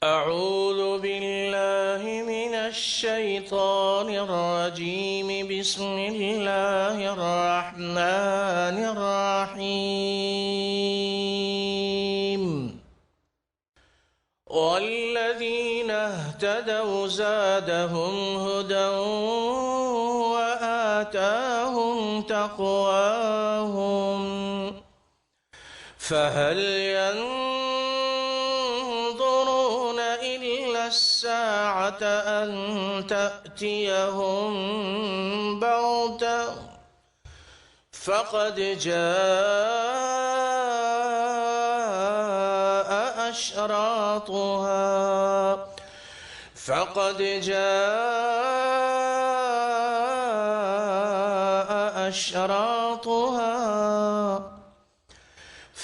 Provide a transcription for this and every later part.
أعوذ بالله من الشيطان الرجيم. بسم الله الرحمن الرحيم. والذين اهتدوا زادهم هدى وآتاهم تقواهم فهل ينظرون إلا الساعة أن تأتيهم بغتة فقد جاء أشراطها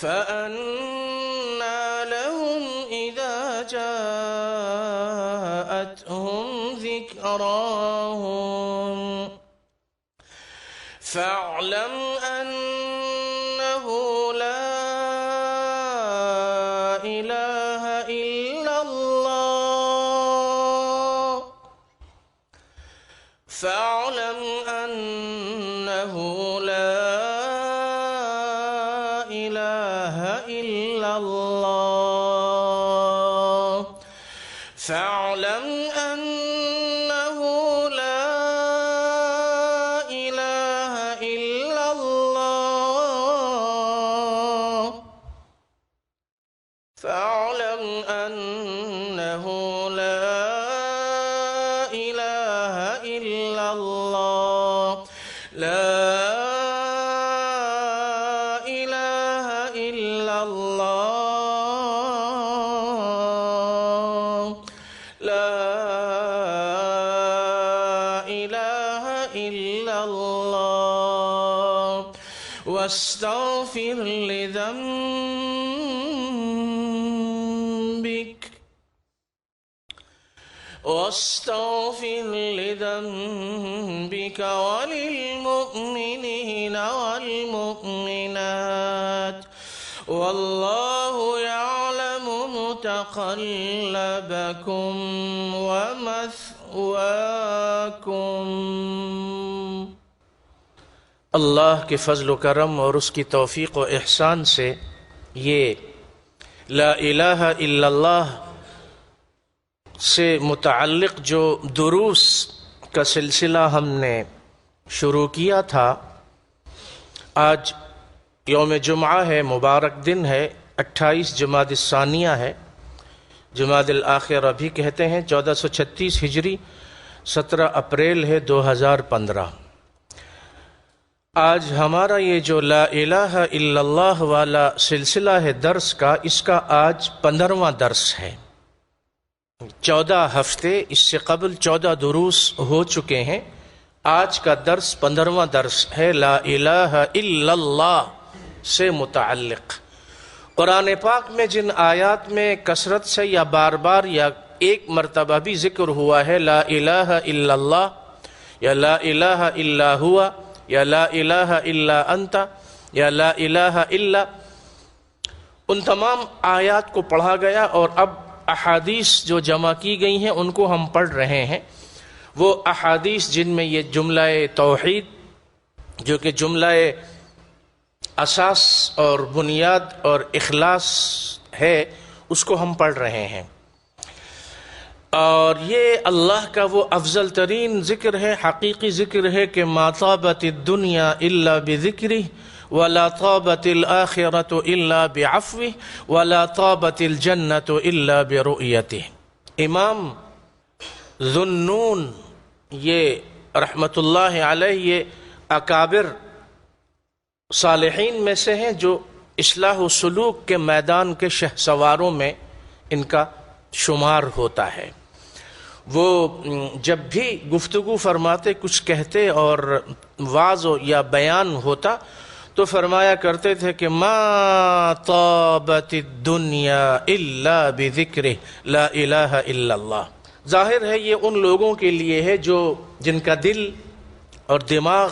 فأنى لهم إذا جاءتهم ذكراهم فاعلم أنه لا إله إلا الله فاعلم أنه لا إله إلا الله فاعلم أنه لا إله إلا الله لا إله إلا الله لا إله إلا الله واستغفر لذنبك وللمؤمنين والمؤمنات والله يعلم متقلبكم ومثواكم۔ اللہ کے فضل و کرم اور اس کی توفیق و احسان سے یہ لا الہ الا اللہ سے متعلق جو دروس کا سلسلہ ہم نے شروع کیا تھا، آج یوم جمعہ ہے، مبارک دن ہے، 28 جمادی الثانیہ ہے، جمادی الآخرہ بھی کہتے ہیں، 1436 ہجری، 17 اپریل ہے 2015۔ آج ہمارا یہ جو لا الہ الا اللہ والا سلسلہ ہے درس کا، اس کا آج 15واں درس ہے۔ 14 ہفتے اس سے قبل 14 دروس ہو چکے ہیں، آج کا درس 15واں درس ہے لا الہ الا اللہ سے متعلق۔ قرآن پاک میں جن آیات میں کثرت سے یا بار بار یا ایک مرتبہ بھی ذکر ہوا ہے لا الہ الا اللہ یا لا الہ الا ہوا یا لا الہ الا انت یا لا الہ الا، ان تمام آیات کو پڑھا گیا اور اب احادیث جو جمع کی گئی ہیں ان کو ہم پڑھ رہے ہیں۔ وہ احادیث جن میں یہ جملہ توحید جو کہ جملہ اساس اور بنیاد اور اخلاص ہے اس کو ہم پڑھ رہے ہیں، اور یہ اللہ کا وہ افضل ترین ذکر ہے، حقیقی ذکر ہے کہ ما طابت الدنیا الا بذکرہ ولا طابت الآخرة الا بعفوہ ولا طابت الجنة الا برؤیتہ۔ امام ذو النون یہ رحمت اللہ علیہ یہ اکابر صالحین میں سے ہیں جو اصلاح و سلوک کے میدان کے شہسواروں میں ان کا شمار ہوتا ہے۔ وہ جب بھی گفتگو فرماتے، کچھ کہتے اور وعظ یا بیان ہوتا تو فرمایا کرتے تھے کہ ما طابت الدنیا الا بذکرہ لا الہ الا اللہ۔ ظاہر ہے یہ ان لوگوں کے لیے ہے جو جن کا دل اور دماغ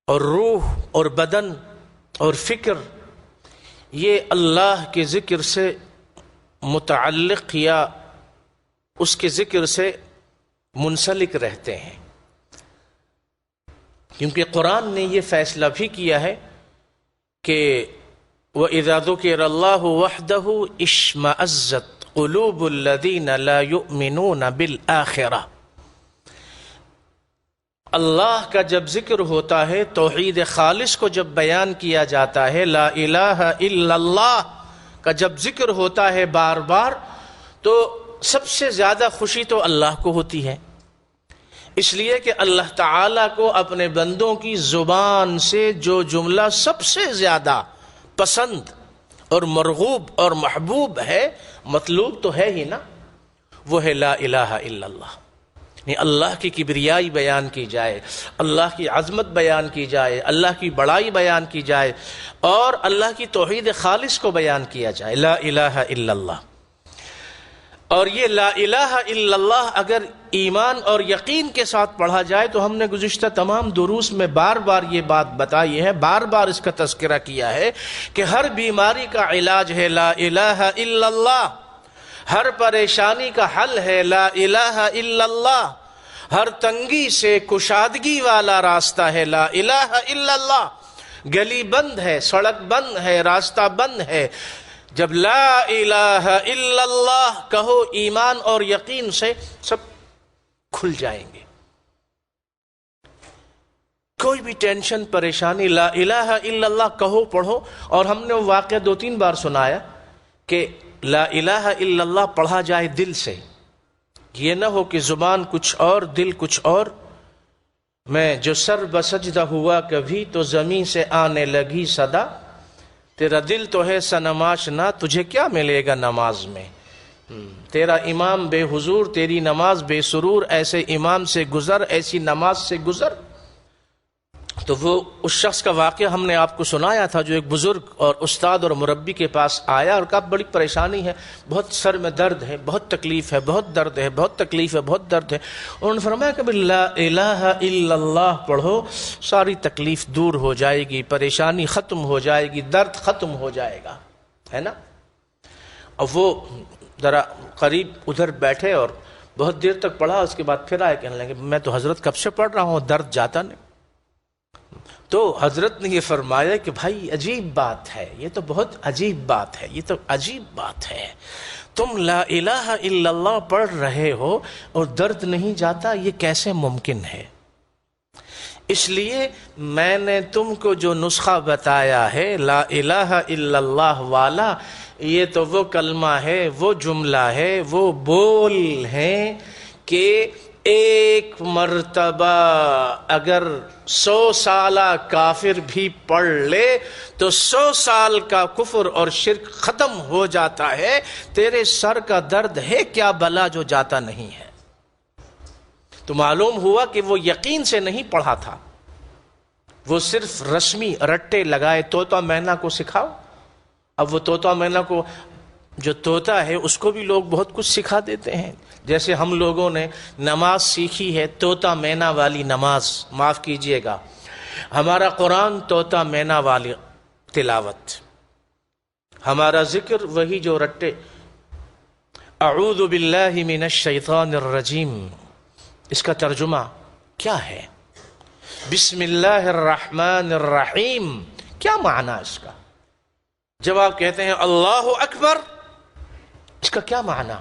اور روح اور بدن اور فکر یہ اللہ کے ذکر سے متعلق یا اس کے ذکر سے منسلک رہتے ہیں، کیونکہ قرآن نے یہ فیصلہ بھی کیا ہے کہ وَإِذَا ذُكِرَ اللَّهُ وَحْدَهُ اشْمَأَزَّتْ قُلُوبُ الَّذِينَ لَا يُؤْمِنُونَ بِالْآخِرَةِ۔ اللہ کا جب ذکر ہوتا ہے، توحید خالص کو جب بیان کیا جاتا ہے، لا الہ الا اللہ کا جب ذکر ہوتا ہے بار بار، تو سب سے زیادہ خوشی تو اللہ کو ہوتی ہے، اس لیے کہ اللہ تعالیٰ کو اپنے بندوں کی زبان سے جو جملہ سب سے زیادہ پسند اور مرغوب اور محبوب ہے، مطلوب تو ہے ہی نا، وہ ہے لا الہ الا اللہ۔ یعنی اللہ کی کبریائی بیان کی جائے، اللہ کی عظمت بیان کی جائے، اللہ کی بڑائی بیان کی جائے، اور اللہ کی توحید خالص کو بیان کیا جائے، لا الہ الا اللہ۔ اور یہ لا الہ الا اللہ اگر ایمان اور یقین کے ساتھ پڑھا جائے تو ہم نے گزشتہ تمام دروس میں بار بار یہ بات بتائی ہے، بار بار اس کا تذکرہ کیا ہے کہ ہر بیماری کا علاج ہے لا الہ الا اللہ، ہر پریشانی کا حل ہے لا الہ الا اللہ، ہر تنگی سے کشادگی والا راستہ ہے لا الہ الا اللہ۔ گلی بند ہے، سڑک بند ہے، راستہ بند ہے، جب لا الہ الا اللہ کہو ایمان اور یقین سے سب کھل جائیں گے۔ کوئی بھی ٹینشن پریشانی، لا الہ الا اللہ کہو، پڑھو۔ اور ہم نے وہ واقعہ 2-3 بار سنایا کہ لا الہ الا اللہ پڑھا جائے دل سے، یہ نہ ہو کہ زبان کچھ اور دل کچھ اور۔ میں جو سر بسجدہ ہوا کبھی تو زمین سے آنے لگی صدا، تیرا دل تو ہے سنماش نہ، تجھے کیا ملے گا نماز میں۔ تیرا امام بے حضور، تیری نماز بے سرور، ایسے امام سے گزر، ایسی نماز سے گزر۔ تو وہ اس شخص کا واقعہ ہم نے آپ کو سنایا تھا جو ایک بزرگ اور استاد اور مربی کے پاس آیا اور کہا بڑی پریشانی ہے، بہت سر میں درد ہے، بہت تکلیف ہے، بہت درد ہے، بہت تکلیف ہے، بہت درد ہے۔ انہوں نے فرمایا کہ لا الہ الا اللہ پڑھو، ساری تکلیف دور ہو جائے گی، پریشانی ختم ہو جائے گی، درد ختم ہو جائے گا، ہے نا۔ اور وہ ذرا قریب ادھر بیٹھے اور بہت دیر تک پڑھا، اس کے بعد پھر آئے، کہنے لگے میں تو حضرت کب سے پڑھ رہا ہوں، درد جاتا نہیں۔ تو حضرت نے یہ فرمایا کہ بھائی عجیب بات ہے، یہ تو بہت عجیب بات ہے، یہ تو عجیب بات ہے، تم لا الہ الا اللہ پڑھ رہے ہو اور درد نہیں جاتا، یہ کیسے ممکن ہے؟ اس لیے میں نے تم کو جو نسخہ بتایا ہے لا الہ الا اللہ والا، یہ تو وہ کلمہ ہے، وہ جملہ ہے، وہ بول ہیں کہ ایک مرتبہ اگر 100 سالہ کافر بھی پڑھ لے تو 100 سال کا کفر اور شرک ختم ہو جاتا ہے۔ تیرے سر کا درد ہے کیا بلا جو جاتا نہیں ہے؟ تو معلوم ہوا کہ وہ یقین سے نہیں پڑھا تھا، وہ صرف رسمی رٹے لگائے، طوطا مینا کو سکھاؤ۔ اب وہ طوطا مینا کو، جو طوطا ہے اس کو بھی لوگ بہت کچھ سکھا دیتے ہیں، جیسے ہم لوگوں نے نماز سیکھی ہے طوطا مینا والی نماز، معاف کیجئے گا، ہمارا قرآن طوطا مینا والی تلاوت، ہمارا ذکر وہی جو رٹے۔ اعوذ باللہ من الشیطان الرجیم، اس کا ترجمہ کیا ہے؟ بسم اللہ الرحمن الرحیم، کیا معنی اس کا؟ جب آپ کہتے ہیں اللہ اکبر، اس کا کیا معنی؟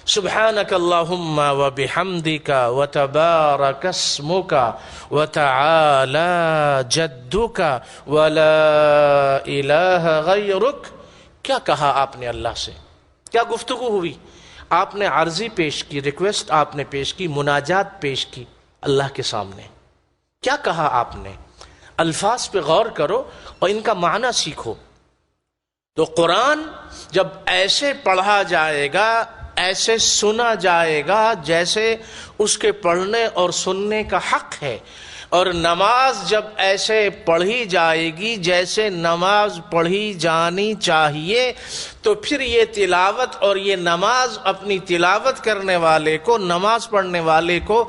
سبحانک اللہم وبحمدک وتبارک اسمک وتعالی جدک ولا الہ غیرک۔ کیا کہا آپ نے اللہ سے؟ کیا گفتگو ہوئی؟ آپ نے عرضی پیش کی، ریکویسٹ آپ نے پیش کی، مناجات پیش کی اللہ کے سامنے۔ کیا کہا آپ نے؟ الفاظ پہ غور کرو اور ان کا معنی سیکھو۔ تو قرآن جب ایسے پڑھا جائے گا، ایسے سنا جائے گا جیسے اس کے پڑھنے اور سننے کا حق ہے، اور نماز جب ایسے پڑھی جائے گی جیسے نماز پڑھی جانی چاہیے، تو پھر یہ تلاوت اور یہ نماز اپنی تلاوت کرنے والے کو، نماز پڑھنے والے کو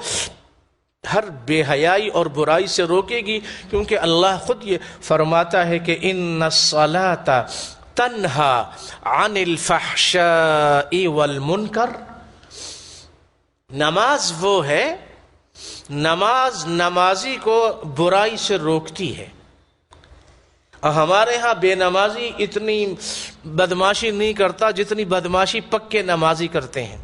ہر بے حیائی اور برائی سے روکے گی، کیونکہ اللہ خود یہ فرماتا ہے کہ ان الصلاۃ تنہا عن الفحشاء والمنکر، نماز وہ ہے، نماز نمازی کو برائی سے روکتی ہے۔ اور ہمارے ہاں بے نمازی اتنی بدماشی نہیں کرتا جتنی بدماشی پکے نمازی کرتے ہیں۔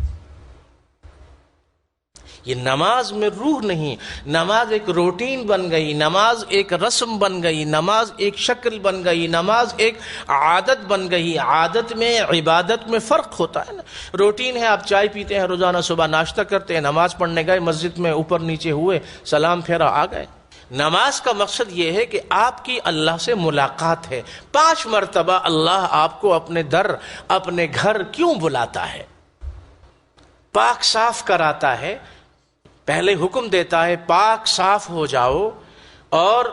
یہ نماز میں روح نہیں، نماز ایک روٹین بن گئی، نماز ایک رسم بن گئی، نماز ایک شکل بن گئی، نماز ایک عادت بن گئی۔ عادت میں عبادت میں فرق ہوتا ہے نا۔ روٹین ہے، آپ چائے پیتے ہیں روزانہ، صبح ناشتہ کرتے ہیں، نماز پڑھنے گئے، مسجد میں اوپر نیچے ہوئے، سلام پھیرا، آ گئے۔ نماز کا مقصد یہ ہے کہ آپ کی اللہ سے ملاقات ہے۔ 5 مرتبہ اللہ آپ کو اپنے در، اپنے گھر کیوں بلاتا ہے؟ پاک صاف کراتا ہے، پہلے حکم دیتا ہے پاک صاف ہو جاؤ، اور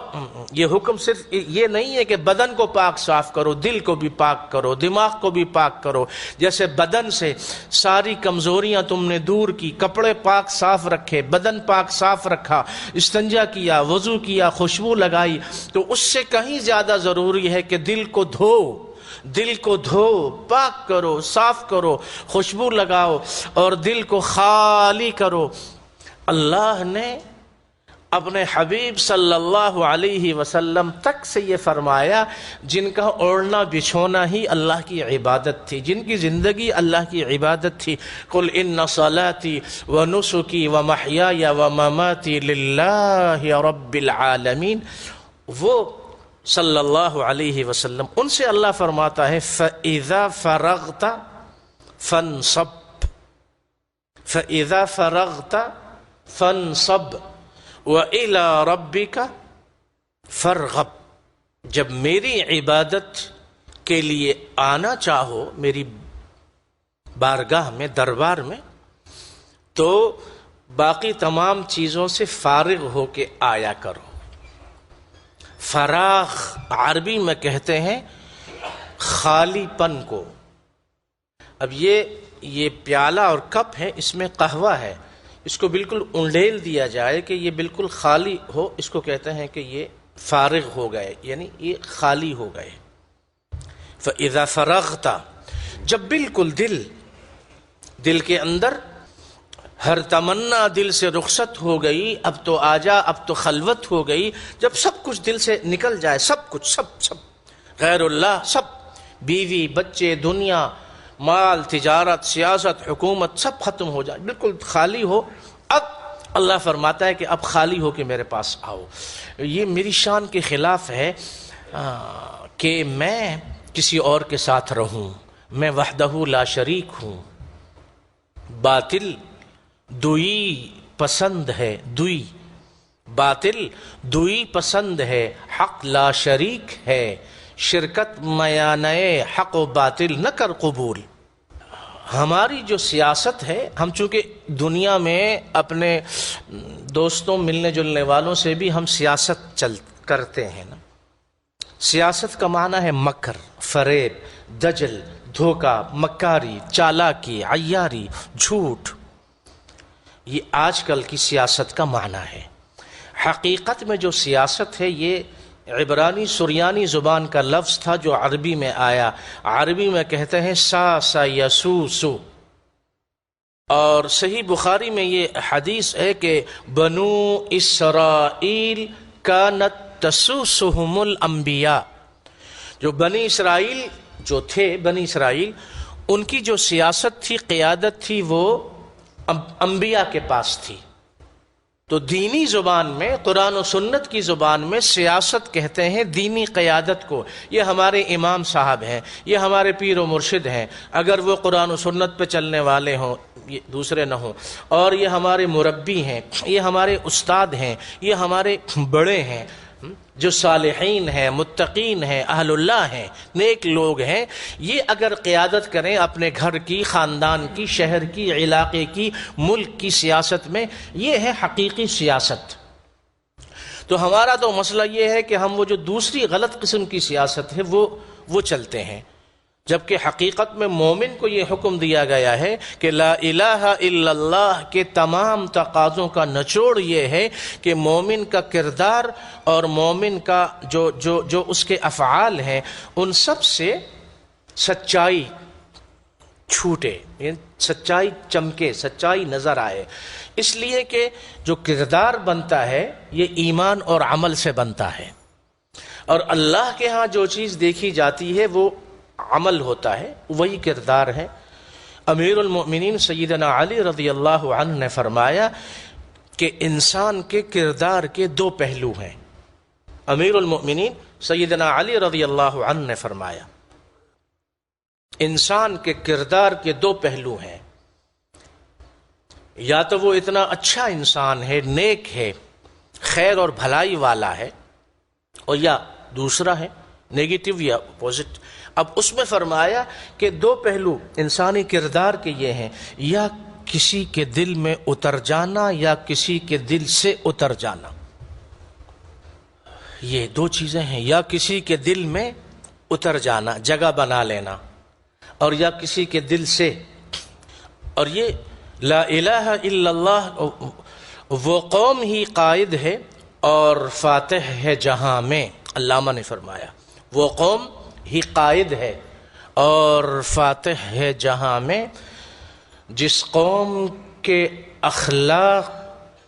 یہ حکم صرف یہ نہیں ہے کہ بدن کو پاک صاف کرو، دل کو بھی پاک کرو، دماغ کو بھی پاک کرو۔ جیسے بدن سے ساری کمزوریاں تم نے دور کی، کپڑے پاک صاف رکھے، بدن پاک صاف رکھا، استنجا کیا، وضو کیا، خوشبو لگائی، تو اس سے کہیں زیادہ ضروری ہے کہ دل کو دھو، دل کو دھو، پاک کرو، صاف کرو، خوشبو لگاؤ اور دل کو خالی کرو۔ اللہ نے اپنے حبیب صلی اللہ علیہ وسلم تک سے یہ فرمایا جن کا اوڑھنا بچھونا ہی اللہ کی عبادت تھی، جن کی زندگی اللہ کی عبادت تھی۔ قل ان صلاتي ونسكي ومحياي ومماتي لله رب العالمین، وہ صلی اللہ علیہ وسلم، ان سے اللہ فرماتا ہے فَإِذَا فَرَغْتَ فَانْصَبْ، فَإِذَا فَرَغْتَ فَانْصَبْ وَإِلَىٰ رَبِّكَ فَارْغَب، جب میری عبادت کے لیے آنا چاہو میری بارگاہ میں، دربار میں، تو باقی تمام چیزوں سے فارغ ہو کے آیا کرو۔ فراغ عربی میں کہتے ہیں خالی پن کو۔ اب یہ پیالہ اور کپ ہے، اس میں قہوہ ہے، اس کو بالکل انڈیل دیا جائے کہ یہ بالکل خالی ہو، اس کو کہتے ہیں کہ یہ فارغ ہو گئے، یعنی یہ خالی ہو گئے۔ فَإِذَا فَرَغْتَ، جب بالکل دل کے اندر ہر تمنا دل سے رخصت ہو گئی، اب تو آجا، اب تو خلوت ہو گئی، جب سب کچھ دل سے نکل جائے، سب کچھ، سب غیر اللہ، سب بیوی بچے، دنیا، مال، تجارت، سیاست، حکومت، سب ختم ہو جائے، بالکل خالی ہو، اب اللہ فرماتا ہے کہ اب خالی ہو کے میرے پاس آؤ۔ یہ میری شان کے خلاف ہے کہ میں کسی اور کے ساتھ رہوں، میں وحدہ لا شریک ہوں۔ باطل دوئی پسند ہے، دوئی باطل دوئی پسند ہے، حق لا شریک ہے، شرکت میانۂ حق و باطل نہ کر قبول۔ ہماری جو سیاست ہے، ہم چونکہ دنیا میں اپنے دوستوں ملنے جلنے والوں سے بھی ہم سیاست کرتے ہیں نا۔ سیاست کا معنی ہے مکر، فریب، دجل، دھوکہ، مکاری، چالاکی، عیاری، جھوٹ۔ یہ آج کل کی سیاست کا معنی ہے۔ حقیقت میں جو سیاست ہے یہ عبرانی سریانی زبان کا لفظ تھا جو عربی میں آیا۔ عربی میں کہتے ہیں سا یسوسو، اور صحیح بخاری میں یہ حدیث ہے کہ بنو اسرائیل کانت تسوسہم الانبیاء، جو بنی اسرائیل جو تھے، بنی اسرائیل، ان کی جو سیاست تھی، قیادت تھی، وہ انبیاء کے پاس تھی۔ تو دینی زبان میں، قرآن و سنت کی زبان میں سیاست کہتے ہیں دینی قیادت کو۔ یہ ہمارے امام صاحب ہیں، یہ ہمارے پیر و مرشد ہیں، اگر وہ قرآن و سنت پہ چلنے والے ہوں، یہ دوسرے نہ ہوں، اور یہ ہمارے مربی ہیں، یہ ہمارے استاد ہیں، یہ ہمارے بڑے ہیں جو صالحین ہیں، متقین ہیں، اہل اللہ ہیں، نیک لوگ ہیں، یہ اگر قیادت کریں اپنے گھر کی، خاندان کی، شہر کی، علاقے کی، ملک کی سیاست میں، یہ ہے حقیقی سیاست۔ تو ہمارا تو مسئلہ یہ ہے کہ ہم وہ جو دوسری غلط قسم کی سیاست ہے وہ چلتے ہیں، جبکہ حقیقت میں مومن کو یہ حکم دیا گیا ہے کہ لا الہ الا اللہ کے تمام تقاضوں کا نچوڑ یہ ہے کہ مومن کا کردار اور مومن کا جو اس کے افعال ہیں، ان سب سے سچائی چھوٹے، یعنی سچائی چمکے، سچائی نظر آئے، اس لیے کہ جو کردار بنتا ہے یہ ایمان اور عمل سے بنتا ہے، اور اللہ کے ہاں جو چیز دیکھی جاتی ہے وہ عمل ہوتا ہے، وہی کردار ہے۔ امیر المؤمنین سیدنا علی رضی اللہ عنہ نے فرمایا کہ انسان کے کردار کے دو پہلو ہیں۔ امیر المؤمنین سیدنا علی رضی اللہ عنہ نے فرمایا انسان کے کردار کے دو پہلو ہیں، یا تو وہ اتنا اچھا انسان ہے، نیک ہے، خیر اور بھلائی والا ہے، اور یا دوسرا ہے نیگیٹو یا اپوزٹ۔ اب اس میں فرمایا کہ دو پہلو انسانی کردار کے یہ ہیں، یا کسی کے دل میں اتر جانا یا کسی کے دل سے اتر جانا، یہ دو چیزیں ہیں، یا کسی کے دل میں اتر جانا، جگہ بنا لینا، اور یا کسی کے دل سے۔ اور یہ لا الہ الا اللہ وہ قوم ہی قائد ہے اور فاتح ہے جہاں میں، علامہ نے فرمایا وہ قوم ہی قائد ہے اور فاتح ہے جہاں میں، جس قوم کے اخلاق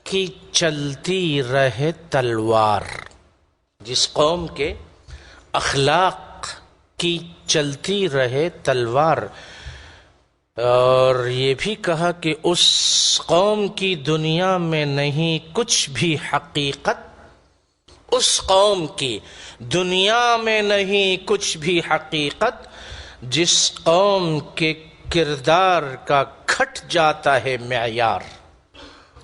کی چلتی رہے تلوار، جس قوم کے اخلاق کی چلتی رہے تلوار۔ اور یہ بھی کہا کہ اس قوم کی دنیا میں نہیں کچھ بھی حقیقت، اس قوم کی دنیا میں نہیں کچھ بھی حقیقت، جس قوم کے کردار کا گھٹ جاتا ہے معیار۔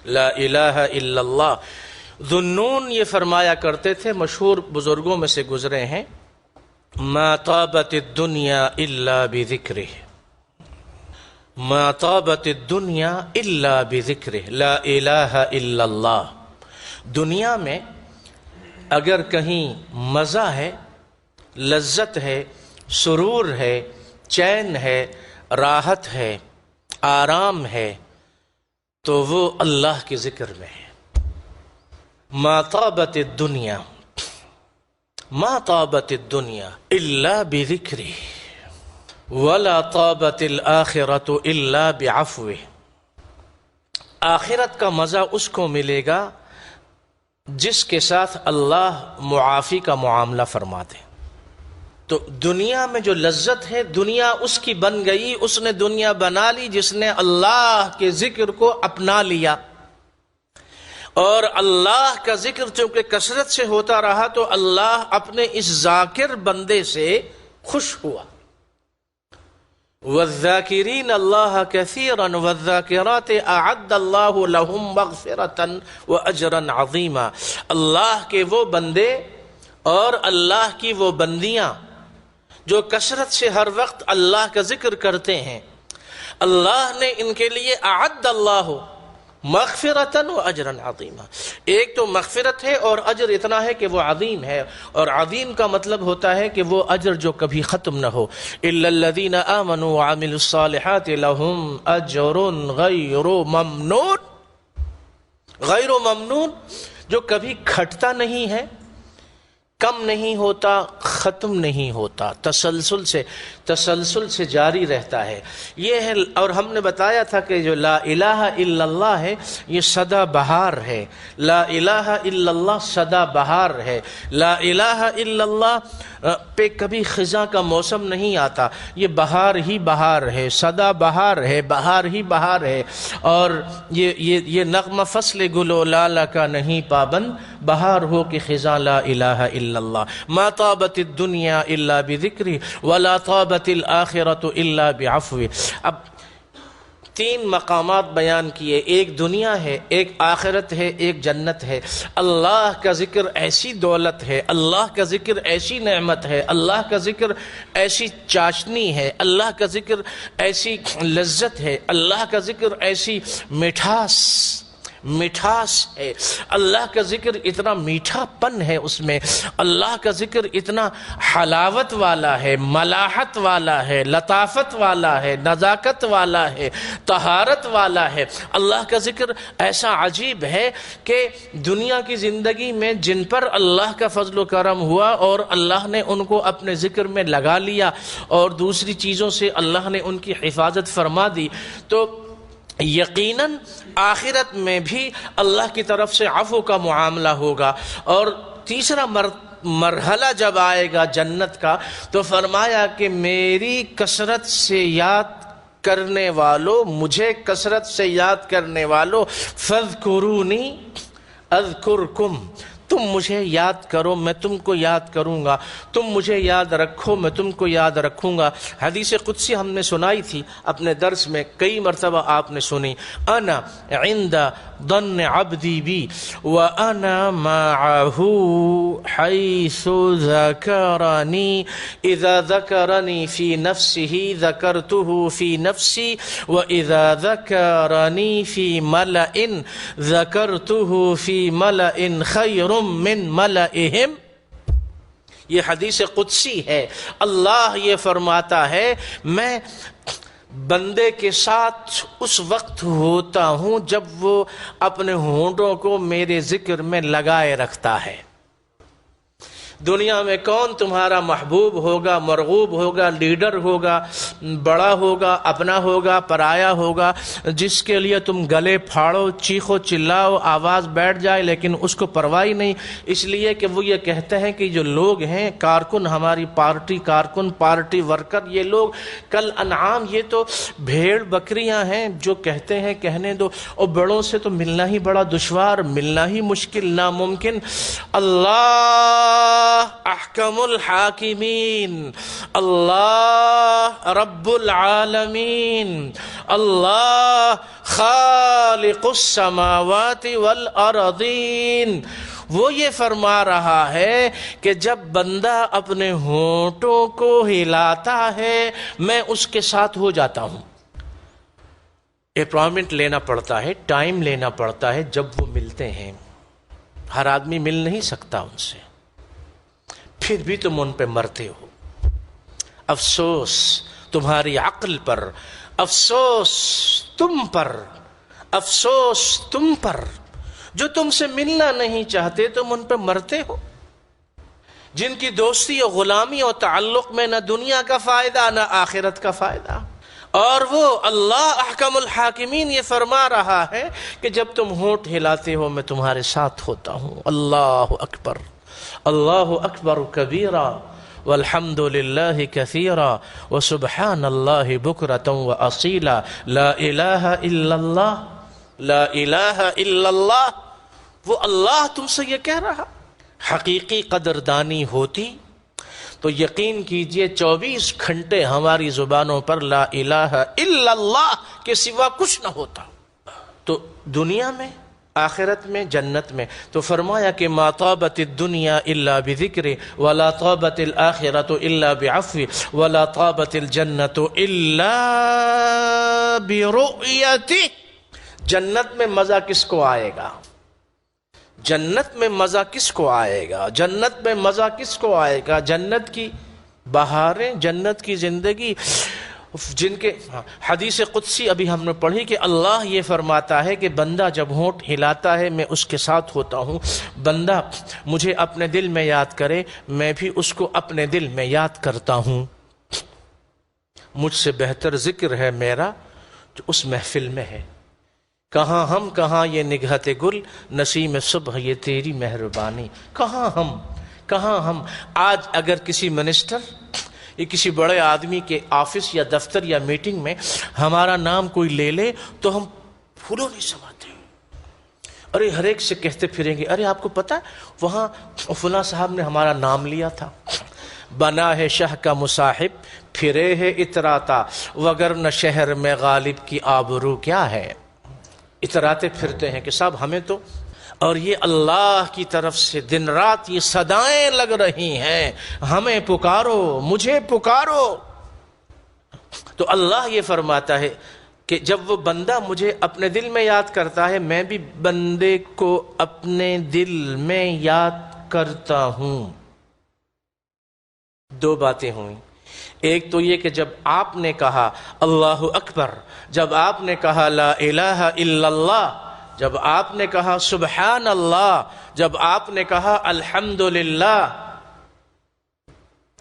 لا الہ الا اللہ۔ ذو-النون یہ فرمایا کرتے تھے، مشہور بزرگوں میں سے گزرے ہیں، ما طابت الدنیا الا بذکرہ، ما طابت الدنیا الا بذکرہ، لا الہ الا اللہ۔ دنیا میں اگر کہیں مزہ ہے، لذت ہے، سرور ہے، چین ہے، راحت ہے، آرام ہے، تو وہ اللہ کے ذکر میں ہے۔ ما طابت الدنیا، ما طابت الدنیا الا بذکرہ، ولا طابت الآخرۃ الا بعفوہ۔ آخرت کا مزہ اس کو ملے گا جس کے ساتھ اللہ معافی کا معاملہ فرما دے۔ تو دنیا میں جو لذت ہے، دنیا اس کی بن گئی، اس نے دنیا بنا لی جس نے اللہ کے ذکر کو اپنا لیا، اور اللہ کا ذکر چونکہ کثرت سے ہوتا رہا تو اللہ اپنے اس ذاکر بندے سے خوش ہوا۔ والذاکرین اللہ کثیرا والذاکرات اعد اللہ لہم مغفرۃ واجرا عظیما۔ اللہ کے وہ بندے اور اللہ کی وہ بندیاں جو کثرت سے ہر وقت اللہ کا ذکر کرتے ہیں، اللہ نے ان کے لیے اعد اللہ مغفرۃ واجرا عظیما، ایک تو مغفرت ہے اور اجر اتنا ہے کہ وہ عظیم ہے، اور عظیم کا مطلب ہوتا ہے کہ وہ اجر جو کبھی ختم نہ ہو۔ الا الذین آمنوا وعملوا الصالحات لهم اجر غیر ممنون، غیر ممنون جو کبھی گھٹتا نہیں ہے، کم نہیں ہوتا، ختم نہیں ہوتا، تسلسل سے جاری رہتا ہے۔ یہ ہے، اور ہم نے بتایا تھا کہ جو لا الہ الا اللہ ہے یہ سدا بہار ہے، لا الہ الا اللہ سدا بہار ہے۔ لا الہ الا اللہ پہ کبھی خزاں کا موسم نہیں آتا، یہ بہار ہی بہار ہے، سدا بہار ہے، بہار ہی بہار ہے۔ اور یہ نغمہ فصل گل و لالہ کا نہیں پابند، بہار ہو کہ خزاں لا الہ الا اللہ۔ ما طابت الدنیا الا بذکری ولا طابت الآخرۃ الا بعفوہ۔ اب تین مقامات بیان کیے، ایک دنیا ہے، ایک آخرت ہے، ایک جنت ہے۔ اللہ کا ذکر ایسی دولت ہے، اللہ کا ذکر ایسی نعمت ہے، اللہ کا ذکر ایسی چاشنی ہے، اللہ کا ذکر ایسی لذت ہے، اللہ کا ذکر ایسی مٹھاس مٹھاس ہے، اللہ کا ذکر اتنا میٹھا پن ہے اس میں، اللہ کا ذکر اتنا حلاوت والا ہے، ملاحت والا ہے، لطافت والا ہے، نزاکت والا ہے، طہارت والا ہے۔ اللہ کا ذکر ایسا عجیب ہے کہ دنیا کی زندگی میں جن پر اللہ کا فضل و کرم ہوا اور اللہ نے ان کو اپنے ذکر میں لگا لیا اور دوسری چیزوں سے اللہ نے ان کی حفاظت فرما دی، تو یقیناً آخرت میں بھی اللہ کی طرف سے عفو کا معاملہ ہوگا۔ اور تیسرا مرحلہ جب آئے گا جنت کا تو فرمایا کہ میری کثرت سے یاد کرنے والوں، مجھے کثرت سے یاد کرنے والوں، فاذکرونی اذکرکم، تم مجھے یاد کرو میں تم کو یاد کروں گا، تم مجھے یاد رکھو میں تم کو یاد رکھوں گا۔ حدیث قدسی ہم نے سنائی تھی اپنے درس میں، کئی مرتبہ آپ نے سنی، انا عند ظن عبدی بی وانا معه حيث ذكرني اذا ذكرني في نفسه ذكرته في نفسي واذا ذكرني في ملأ ذكرته في ملأ خير من ملئهم۔ یہ حدیث قدسی ہے، اللہ یہ فرماتا ہے میں بندے کے ساتھ اس وقت ہوتا ہوں جب وہ اپنے ہونٹوں کو میرے ذکر میں لگائے رکھتا ہے۔ دنیا میں کون تمہارا محبوب ہوگا، مرغوب ہوگا، لیڈر ہوگا، بڑا ہوگا، اپنا ہوگا، پرایا ہوگا، جس کے لیے تم گلے پھاڑو، چیخو چلاؤ، آواز بیٹھ جائے لیکن اس کو پرواہ نہیں، اس لیے کہ وہ یہ کہتے ہیں کہ جو لوگ ہیں کارکن، ہماری پارٹی کارکن، پارٹی ورکر، یہ لوگ کل انعام، یہ تو بھیڑ بکریاں ہیں، جو کہتے ہیں کہنے دو، اور بڑوں سے تو ملنا ہی بڑا دشوار، ملنا ہی مشکل، ناممکن۔ اللہ احکم الحاکمین، اللہ رب العالمین، اللہ خالق السماوات والارضین، وہ یہ فرما رہا ہے کہ جب بندہ اپنے ہونٹوں کو ہلاتا ہے میں اس کے ساتھ ہو جاتا ہوں۔ اپائنٹمنٹ لینا پڑتا ہے، ٹائم لینا پڑتا ہے، جب وہ ملتے ہیں، ہر آدمی مل نہیں سکتا ان سے، پھر بھی تم ان پہ مرتے ہو۔ افسوس تمہاری عقل پر، افسوس تم پر، افسوس تم پر، جو تم سے ملنا نہیں چاہتے تم ان پہ مرتے ہو، جن کی دوستی اور غلامی اور تعلق میں نہ دنیا کا فائدہ نہ آخرت کا فائدہ۔ اور وہ اللہ احکم الحاکمین یہ فرما رہا ہے کہ جب تم ہونٹ ہلاتے ہو میں تمہارے ساتھ ہوتا ہوں۔ اللہ اکبر، اللہ اکبر کبیرا والحمد للہ کثیرا وسبحان اللہ بکرۃ واصیلا، لا الہ الا اللہ، لا الہ الا اللہ۔ وہ اللہ تم سے یہ کہہ رہا۔ حقیقی قدردانی ہوتی تو یقین کیجئے 24 گھنٹے ہماری زبانوں پر لا الہ الا اللہ کے سوا کچھ نہ ہوتا۔ تو دنیا میں، آخرت میں، جنت میں، تو فرمایا کہ ما طابت الدنیا الا بذکر ولا طابت الآخرۃ الا بعفو ولا طابت الجنۃ الا برؤیتہ۔ جنت میں مزہ کس کو آئے گا؟ جنت میں مزہ کس کو آئے گا؟ جنت میں مزہ کس کو آئے گا؟ جنت کی بہاریں، جنت کی زندگی، جن کے حدیث قدسی ابھی ہم نے پڑھی کہ اللہ یہ فرماتا ہے کہ بندہ جب ہونٹ ہلاتا ہے میں اس کے ساتھ ہوتا ہوں، بندہ مجھے اپنے دل میں یاد کرے میں بھی اس کو اپنے دل میں یاد کرتا ہوں۔ مجھ سے بہتر ذکر ہے میرا جو اس محفل میں ہے۔ کہاں ہم، کہاں یہ نگہت گل، نسیم صبح یہ تیری مہربانی، کہاں ہم، کہاں ہم۔ آج اگر کسی منسٹر یا کسی بڑے آدمی کے آفس یا دفتر یا میٹنگ میں ہمارا نام کوئی لے لے تو ہم پھولوں نہیں سماتے، ارے ہر ایک سے کہتے پھریں گے ارے آپ کو پتا وہاں فلاں صاحب نے ہمارا نام لیا تھا۔ بنا ہے شہ کا مصاحب پھرے ہے اتراتا، وگرنہ شہر میں غالب کی آبرو کیا ہے۔ اتراتے پھرتے ہیں کہ صاحب ہمیں تو، اور یہ اللہ کی طرف سے دن رات یہ صدائیں لگ رہی ہیں، ہمیں پکارو، مجھے پکارو۔ تو اللہ یہ فرماتا ہے کہ جب وہ بندہ مجھے اپنے دل میں یاد کرتا ہے میں بھی بندے کو اپنے دل میں یاد کرتا ہوں۔ دو باتیں ہوئیں، ایک تو یہ کہ جب آپ نے کہا اللہ اکبر، جب آپ نے کہا لا الہ الا اللہ، جب آپ نے کہا سبحان اللہ، جب آپ نے کہا الحمدللہ،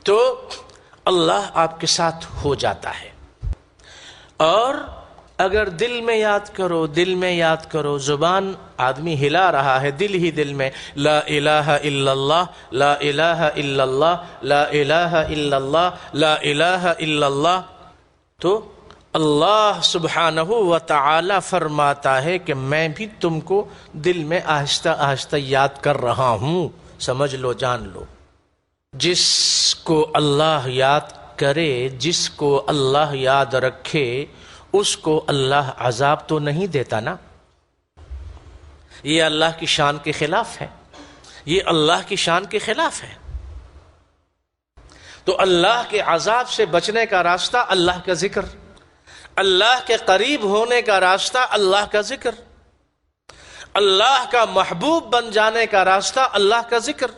تو اللہ آپ کے ساتھ ہو جاتا ہے۔ اور اگر دل میں یاد کرو، دل میں یاد کرو، زبان آدمی ہلا رہا ہے، دل ہی دل میں لا الہ الا اللہ، لا الہ الا اللہ، لا الہ الا اللہ، لا الہ الا اللہ، تو اللہ سبحانہ و تعالی فرماتا ہے کہ میں بھی تم کو دل میں آہستہ آہستہ یاد کر رہا ہوں، سمجھ لو، جان لو۔ جس کو اللہ یاد کرے، جس کو اللہ یاد رکھے، اس کو اللہ عذاب تو نہیں دیتا نا۔ یہ اللہ کی شان کے خلاف ہے، یہ اللہ کی شان کے خلاف ہے۔ تو اللہ کے عذاب سے بچنے کا راستہ اللہ کا ذکر، اللہ کے قریب ہونے کا راستہ اللہ کا ذکر، اللہ کا محبوب بن جانے کا راستہ اللہ کا ذکر۔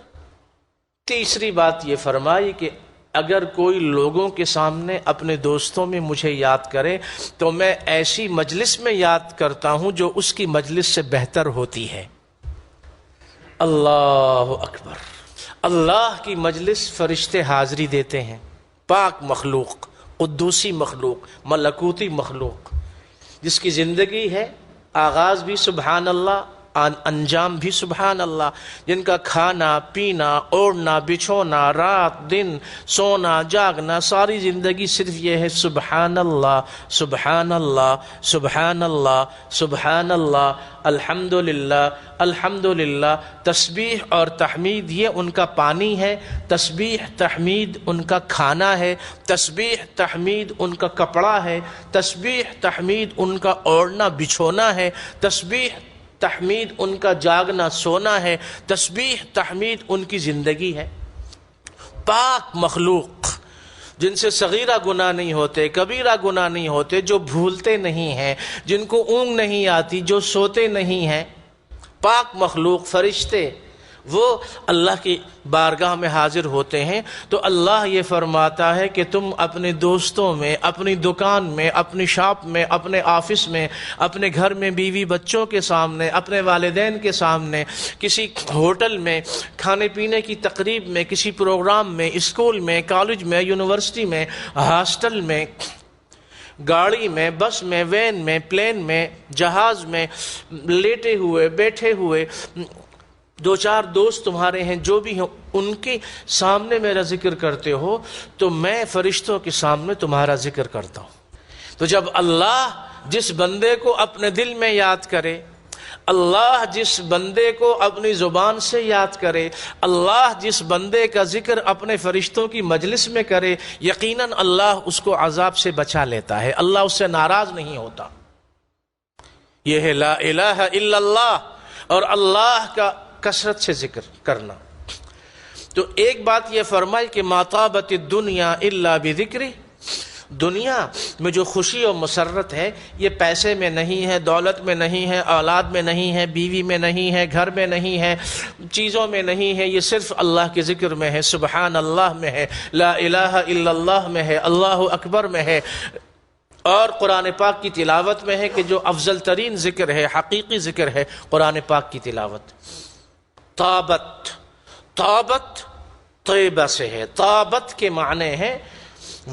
تیسری بات یہ فرمائی کہ اگر کوئی لوگوں کے سامنے اپنے دوستوں میں مجھے یاد کرے تو میں ایسی مجلس میں یاد کرتا ہوں جو اس کی مجلس سے بہتر ہوتی ہے۔ اللہ اکبر۔ اللہ کی مجلس فرشتے حاضری دیتے ہیں، پاک مخلوق، قدوسی مخلوق، ملکوتی مخلوق، جس کی زندگی ہے آغاز بھی سبحان اللہ، انجام بھی سبحان اللہ، جن کا کھانا پینا اوڑھنا بچھونا رات دن سونا جاگنا ساری زندگی صرف یہ ہے سبحان اللہ سبحان اللہ سبحان اللہ سبحان اللہ، الحمدللہ الحمدللہ۔ تسبیح اور تحمید یہ ان کا پانی ہے، تسبیح تحمید ان کا کھانا ہے، تسبیح تحمید ان کا کپڑا ہے، تسبیح تحمید ان کا اوڑھنا بچھونا ہے، تسبیح تحمید ان کا جاگنا سونا ہے، تسبیح تحمید ان کی زندگی ہے۔ پاک مخلوق جن سے صغیرہ گناہ نہیں ہوتے، کبیرہ گناہ نہیں ہوتے، جو بھولتے نہیں ہیں، جن کو اونگ نہیں آتی، جو سوتے نہیں ہیں، پاک مخلوق فرشتے وہ اللہ کی بارگاہ میں حاضر ہوتے ہیں۔ تو اللہ یہ فرماتا ہے کہ تم اپنے دوستوں میں، اپنی دکان میں، اپنی شاپ میں، اپنے آفس میں، اپنے گھر میں بیوی بچوں کے سامنے، اپنے والدین کے سامنے، کسی ہوٹل میں، کھانے پینے کی تقریب میں، کسی پروگرام میں، اسکول میں، کالج میں، یونیورسٹی میں، ہاسٹل میں، گاڑی میں، بس میں، وین میں، پلین میں، جہاز میں، لیٹے ہوئے بیٹھے ہوئے، دو چار دوست تمہارے ہیں جو بھی ہیں، ان کے سامنے میرا ذکر کرتے ہو تو میں فرشتوں کے سامنے تمہارا ذکر کرتا ہوں۔ تو جب اللہ جس بندے کو اپنے دل میں یاد کرے، اللہ جس بندے کو اپنی زبان سے یاد کرے، اللہ جس بندے کا ذکر اپنے فرشتوں کی مجلس میں کرے، یقیناً اللہ اس کو عذاب سے بچا لیتا ہے، اللہ اس سے ناراض نہیں ہوتا۔ یہ ہے لا الہ الا اللہ، اور اللہ کا کثرت سے ذکر کرنا۔ تو ایک بات یہ فرمائی کہ ما طابت الدنیا الا بذکری، دنیا میں جو خوشی اور مسرت ہے یہ پیسے میں نہیں ہے، دولت میں نہیں ہے، اولاد میں نہیں ہے، بیوی میں نہیں ہے، گھر میں نہیں ہے، چیزوں میں نہیں ہے، یہ صرف اللہ کے ذکر میں ہے، سبحان اللہ میں ہے، لا الہ الا اللہ میں ہے، اللہ اکبر میں ہے، اور قرآن پاک کی تلاوت میں ہے کہ جو افضل ترین ذکر ہے، حقیقی ذکر ہے قرآن پاک کی تلاوت۔ طابت، طابت طیبہ سے ہے، طابت کے معنی ہے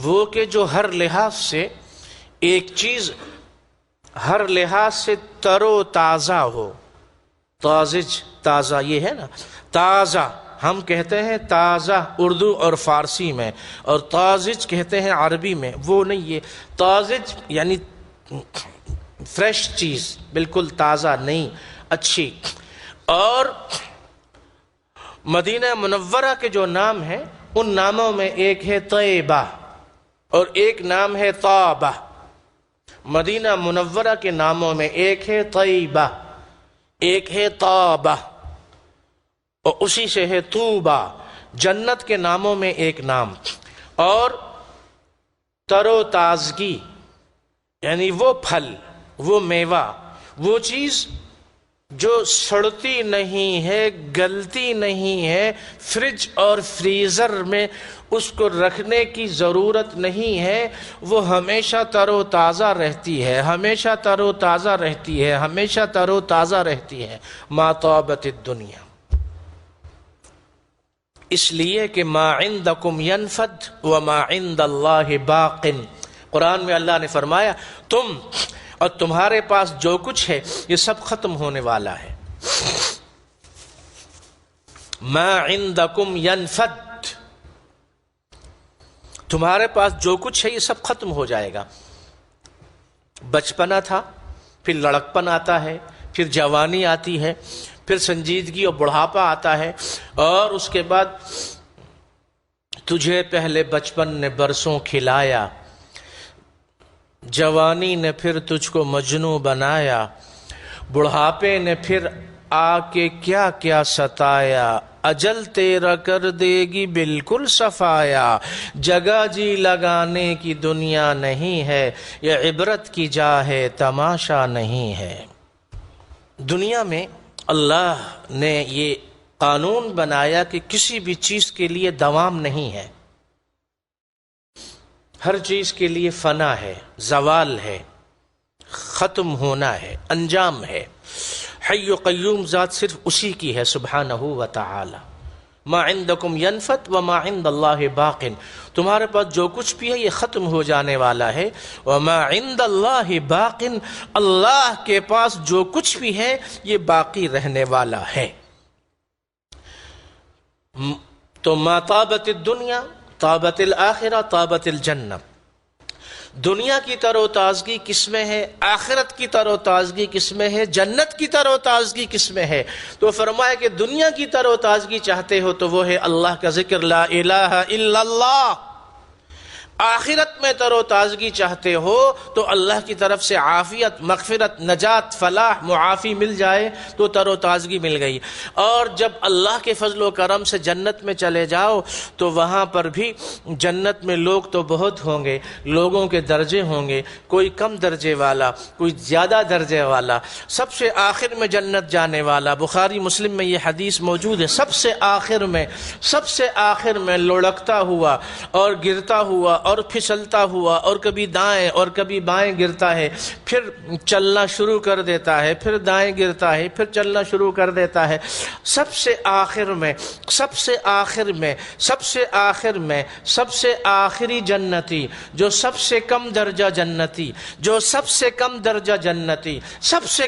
وہ کہ جو ہر لحاظ سے ایک چیز ہر لحاظ سے تر و تازہ ہو، تازج تازہ یہ ہے نا، تازہ ہم کہتے ہیں تازہ اردو اور فارسی میں، اور تازج کہتے ہیں عربی میں، وہ نہیں، یہ تازج یعنی فریش چیز، بالکل تازہ نہیں، اچھی۔ اور مدینہ منورہ کے جو نام ہیں ان ناموں میں ایک ہے طیبہ اور ایک نام ہے طابہ۔ مدینہ منورہ کے ناموں میں ایک ہے طیبہ، ایک ہے طابہ، اور اسی سے ہے طوبہ۔ جنت کے ناموں میں ایک نام، اور تر و تازگی یعنی وہ پھل، وہ میوہ، وہ چیز جو سڑتی نہیں ہے، گلتی نہیں ہے، فریج اور فریزر میں اس کو رکھنے کی ضرورت نہیں ہے، وہ ہمیشہ تر و تازہ رہتی ہے، ہمیشہ تر و تازہ رہتی ہے، ہمیشہ تر و تازہ رہتی ہے۔ ما طابت الدنیا، اس لیے کہ ما عندکم ینفد وما عند اللہ باق۔ قرآن میں اللہ نے فرمایا تم اور تمہارے پاس جو کچھ ہے یہ سب ختم ہونے والا ہے۔ ما عندکم ینفد، تمہارے پاس جو کچھ ہے یہ سب ختم ہو جائے گا۔ بچپنا تھا، پھر لڑکپن آتا ہے، پھر جوانی آتی ہے، پھر سنجیدگی اور بڑھاپا آتا ہے، اور اس کے بعد تجھے پہلے بچپن نے برسوں کھلایا، جوانی نے پھر تجھ کو مجنوں بنایا، بڑھاپے نے پھر آ کے کیا کیا ستایا، اجل تیرا کر دے گی بالکل صفایا، جگہ جی لگانے کی دنیا نہیں ہے، یہ عبرت کی جا ہے تماشا نہیں ہے۔ دنیا میں اللہ نے یہ قانون بنایا کہ کسی بھی چیز کے لیے دوام نہیں ہے، ہر چیز کے لیے فنا ہے، زوال ہے، ختم ہونا ہے، انجام ہے۔ حی و قیوم ذات صرف اسی کی ہے سبحانہ و تعالی۔ ما عندکم ینفد وما عند اللہ باق، تمہارے پاس جو کچھ بھی ہے یہ ختم ہو جانے والا ہے۔ وما عند اللہ باق، اللہ کے پاس جو کچھ بھی ہے یہ باقی رہنے والا ہے۔ تو ما طابت الدنیا طابت الآخرہ طابت الجنہ، دنیا کی تر و تازگی کس میں ہے، آخرت کی تر و تازگی کس میں ہے، جنت کی تر و تازگی کس میں ہے؟ تو فرمایا کہ دنیا کی تر و تازگی چاہتے ہو تو وہ ہے اللہ کا ذکر، لا الہ الا اللہ۔ آخرت میں تر و تازگی چاہتے ہو تو اللہ کی طرف سے عافیت، مغفرت، نجات، فلاح، معافی مل جائے تو تر و تازگی مل گئی۔ اور جب اللہ کے فضل و کرم سے جنت میں چلے جاؤ تو وہاں پر بھی جنت میں لوگ تو بہت ہوں گے، لوگوں کے درجے ہوں گے، کوئی کم درجے والا، کوئی زیادہ درجے والا، سب سے آخر میں جنت جانے والا۔ بخاری مسلم میں یہ حدیث موجود ہے، سب سے آخر میں لڑکتا ہوا اور گرتا ہوا اور پھسلتا ہوا اور کبھی دائیں اور کبھی بائیں گرتا ہے، پھر چلنا شروع کر دیتا ہے، پھر دائیں گرتا ہے، پھر چلنا شروع کر دیتا ہے۔ سب سے آخری جنتی، جو سب سے کم درجہ جنتی، سب سے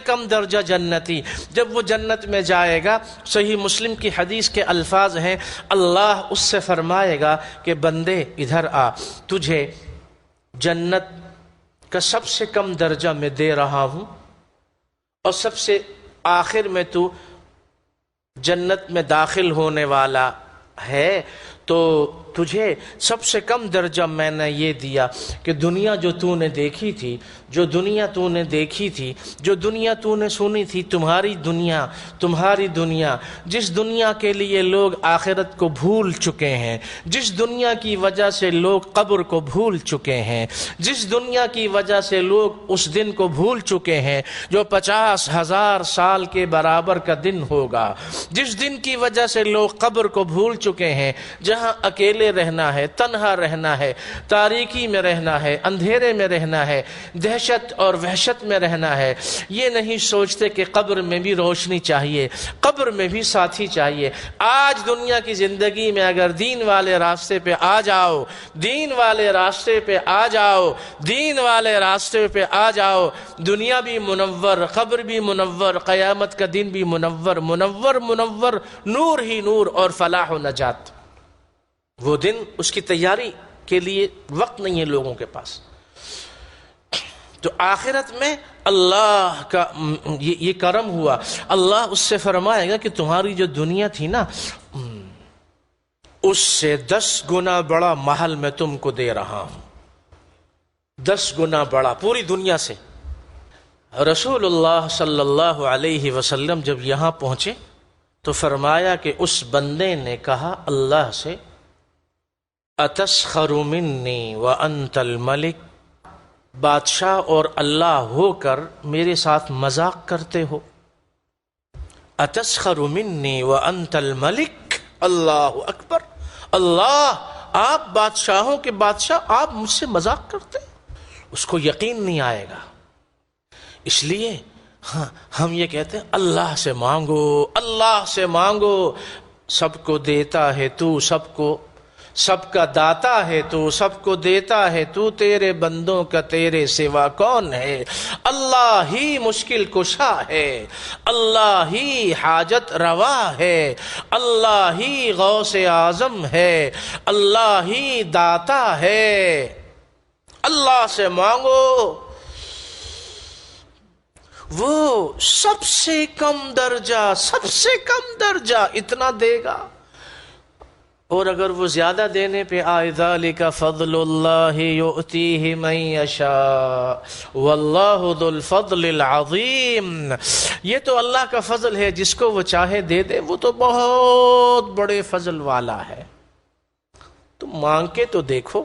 کم درجہ جنتی، جب وہ جنت میں جائے گا، صحیح مسلم کی حدیث کے الفاظ ہیں، اللہ اس سے فرمائے گا کہ بندے ادھر آ، تجھے جنت کا سب سے کم درجہ میں دے رہا ہوں، اور سب سے آخر میں تو جنت میں داخل ہونے والا ہے، تو تجھے سب سے کم درجہ میں نے یہ دیا کہ دنیا جو تو نے دیکھی تھی، جو دنیا تو نے دیکھی تھی، جو دنیا تو نے سنی تھی، تمہاری دنیا، جس دنیا کے لیے لوگ آخرت کو بھول چکے ہیں، جس دنیا کی وجہ سے لوگ قبر کو بھول چکے ہیں، جس دنیا کی وجہ سے لوگ اس دن کو بھول چکے ہیں جو 50,000 سال کے برابر کا دن ہوگا، جس دن کی وجہ سے لوگ قبر کو بھول چکے ہیں، جہاں اکیلے رہنا ہے، تنہا رہنا ہے، تاریکی میں رہنا ہے، اندھیرے میں رہنا ہے، دہشت اور وحشت میں رہنا ہے۔ یہ نہیں سوچتے کہ قبر میں بھی روشنی چاہیے، قبر میں بھی ساتھی چاہیے۔ آج دنیا کی زندگی میں اگر دین والے راستے پہ آ جاؤ، دنیا بھی منور، قبر بھی منور، قیامت کا دن بھی منور، نور ہی نور اور فلاح و نجات۔ وہ دن، اس کی تیاری کے لیے وقت نہیں ہے لوگوں کے پاس۔ تو آخرت میں اللہ کا یہ کرم ہوا، اللہ اس سے فرمائے گا کہ تمہاری جو دنیا تھی نا، اس سے 10 گنا بڑا محل میں تم کو دے رہا ہوں، 10 گنا بڑا، پوری دنیا سے۔ رسول اللہ صلی اللہ علیہ وسلم جب یہاں پہنچے تو فرمایا کہ اس بندے نے کہا اللہ سے، اتسخر منی وانت الملک، بادشاہ اور اللہ ہو کر میرے ساتھ مذاق کرتے ہو؟ اتسخر منی وانت الملک، اللہ اکبر، اللہ آپ بادشاہوں کے بادشاہ، آپ مجھ سے مذاق کرتے؟ اس کو یقین نہیں آئے گا، اس لیے ہم یہ کہتے ہیں اللہ سے مانگو، اللہ سے مانگو، سب کو دیتا ہے تو، سب کا داتا ہے تو، سب کو دیتا ہے تو، تیرے بندوں کا تیرے سوا کون ہے؟ اللہ ہی مشکل کشا ہے، اللہ ہی حاجت روا ہے، اللہ ہی غوث اعظم ہے، اللہ ہی داتا ہے، اللہ سے مانگو، وہ سب سے کم درجہ اتنا دے گا، اور اگر وہ زیادہ دینے پہ آئے ذالک فضل اللہ یؤتیہ من یشاء واللہ ذو الفضل العظیم، یہ تو اللہ کا فضل ہے، جس کو وہ چاہے دے دے، وہ تو بہت بڑے فضل والا ہے۔ تم مانگ کے تو دیکھو،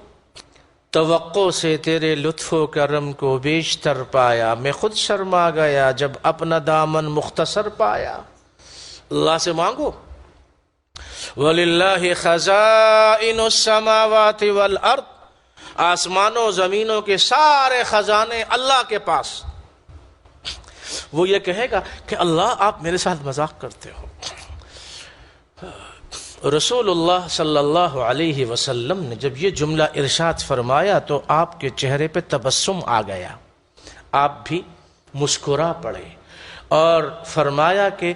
توقع سے تیرے لطف و کرم کو بیشتر پایا، میں خود شرما گیا جب اپنا دامن مختصر پایا۔ اللہ سے مانگو، وَلِلَّهِ خَزَائِنُ السَّمَاوَاتِ وَالْأَرْضِ، آسمانوں زمینوں کے سارے خزانے اللہ کے پاس۔ وہ یہ کہے گا کہ اللہ آپ میرے ساتھ مذاق کرتے ہو۔ رسول اللہ صلی اللہ علیہ وسلم نے جب یہ جملہ ارشاد فرمایا تو آپ کے چہرے پہ تبسم آ گیا، آپ بھی مسکرا پڑے، اور فرمایا کہ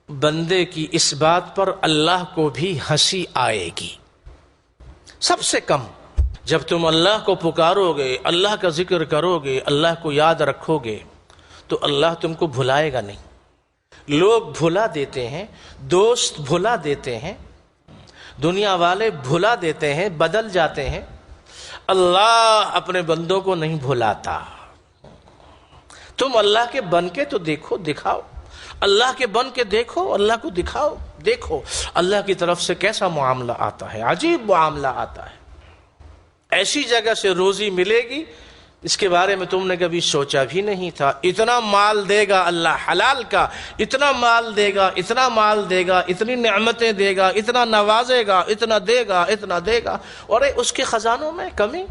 بندے کی اس بات پر اللہ کو بھی ہنسی آئے گی۔ سب سے کم جب تم اللہ کو پکارو گے، اللہ کا ذکر کرو گے، اللہ کو یاد رکھو گے، تو اللہ تم کو بھلائے گا نہیں۔ لوگ بھلا دیتے ہیں، دوست بھلا دیتے ہیں، دنیا والے بھلا دیتے ہیں، بدل جاتے ہیں، اللہ اپنے بندوں کو نہیں بھلاتا۔ تم اللہ کے بن کے تو دیکھو، دکھاؤ، اللہ کے بن کے دیکھو، اللہ کو دکھاؤ، دیکھو اللہ کی طرف سے کیسا معاملہ آتا ہے، عجیب معاملہ آتا ہے۔ ایسی جگہ سے روزی ملے گی اس کے بارے میں تم نے کبھی سوچا بھی نہیں تھا۔ اتنا مال دے گا اللہ حلال کا، اتنا مال دے گا، اتنا مال دے گا، اتنی نعمتیں دے گا، اتنا نوازے گا، اتنا دے گا، اتنا دے گا، اور اس کے خزانوں میں کمی۔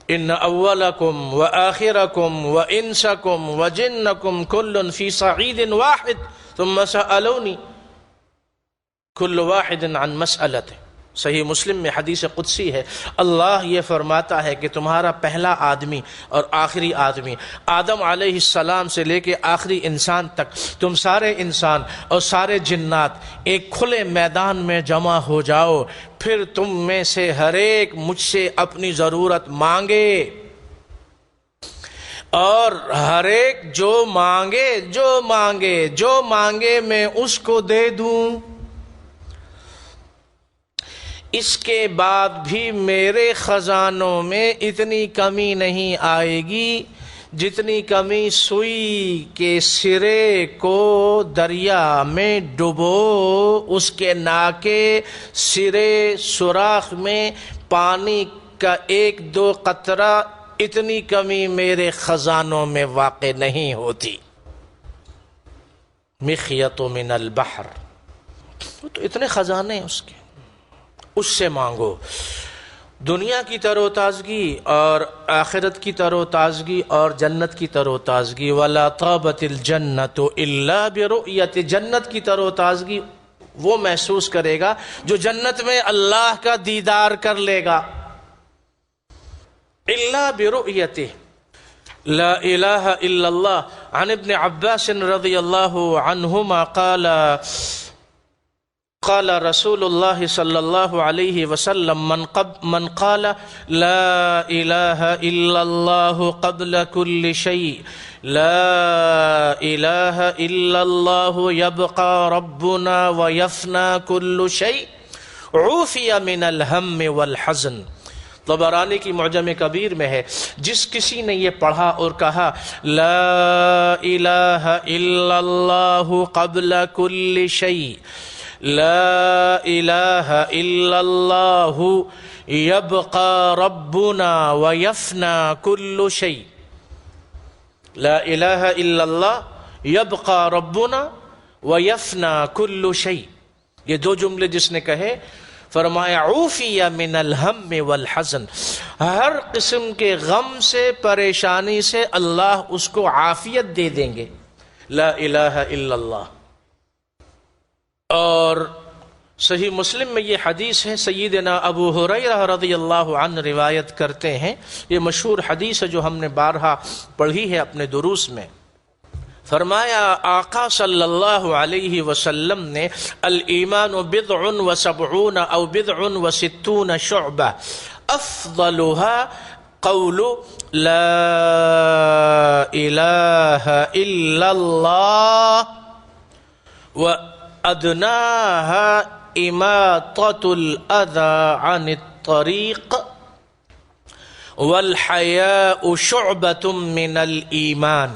ان اولکم وآخرکم وانسکم وجنکم کل فی صعید واحد ثم سألونی کل واحد عن مسئلته۔ صحیح مسلم میں حدیث قدسی ہے، اللہ یہ فرماتا ہے کہ تمہارا پہلا آدمی اور آخری آدمی، آدم علیہ السلام سے لے کے آخری انسان تک، تم سارے انسان اور سارے جنات ایک کھلے میدان میں جمع ہو جاؤ، پھر تم میں سے ہر ایک مجھ سے اپنی ضرورت مانگے، اور ہر ایک جو مانگے میں اس کو دے دوں۔ اس کے بعد بھی میرے خزانوں میں اتنی کمی نہیں آئے گی جتنی کمی سوئی کے سرے کو دریا میں ڈبو، اس کے ناکے سرے سوراخ میں پانی کا ایک دو قطرہ، اتنی کمی میرے خزانوں میں واقع نہیں ہوتی۔ مخیط من البحر، تو اتنے خزانے ہیں اس کے، اس سے مانگو۔ دنیا کی تر و تازگی اور آخرت کی تر و تازگی اور جنت کی تر و تازگی، وَلَا طَابَتِ الْجَنَّةُ إِلَّا بِرُؤْيَةِ، جنت کی تر و تازگی وہ محسوس کرے گا جو جنت میں اللہ کا دیدار کر لے گا۔ إِلَّا بِرُؤْيَتِهِ لا الہ الا اللہ۔ عن ابن عباس رضی اللہ عنہما قال رسول اللہ صلی اللہ علیہ وسلم من قال لا الہ الا اللہ قبل کل شیء لا الہ الا اللہ یبقى ربنا ویفنا کل شیء عوفی من الہم والحزن۔ طبرانی کی معجم کبیر میں ہے، جس کسی نے یہ پڑھا اور کہا لا الہ الا اللہ قبل کل شیء، لا الہ الا اللہ يبقى ربنا ويفنى كل شيء. لا الہ الا اللہ يبقى ربنا ويفنى كل شيء. یہ دو جملے جس نے کہے فرمایا عوفی من الہم والحزن، ہر قسم کے غم سے پریشانی سے اللہ اس کو عافیت دے دیں گے. لا الہ الا اللہ. اور صحیح مسلم میں یہ حدیث ہے، سیدنا ابو ہریرہ رضی اللہ عنہ روایت کرتے ہیں، یہ مشہور حدیث ہے جو ہم نے بارہا پڑھی ہے اپنے دروس میں. فرمایا آقا صلی اللہ علیہ وسلم نے الایمان بضع و سبعون او بضع و ستون شعبہ افضلها قول لا الہ الا اللہ وادناها اماطة الاذى عن الطريق والحیاء شعبة من الایمان.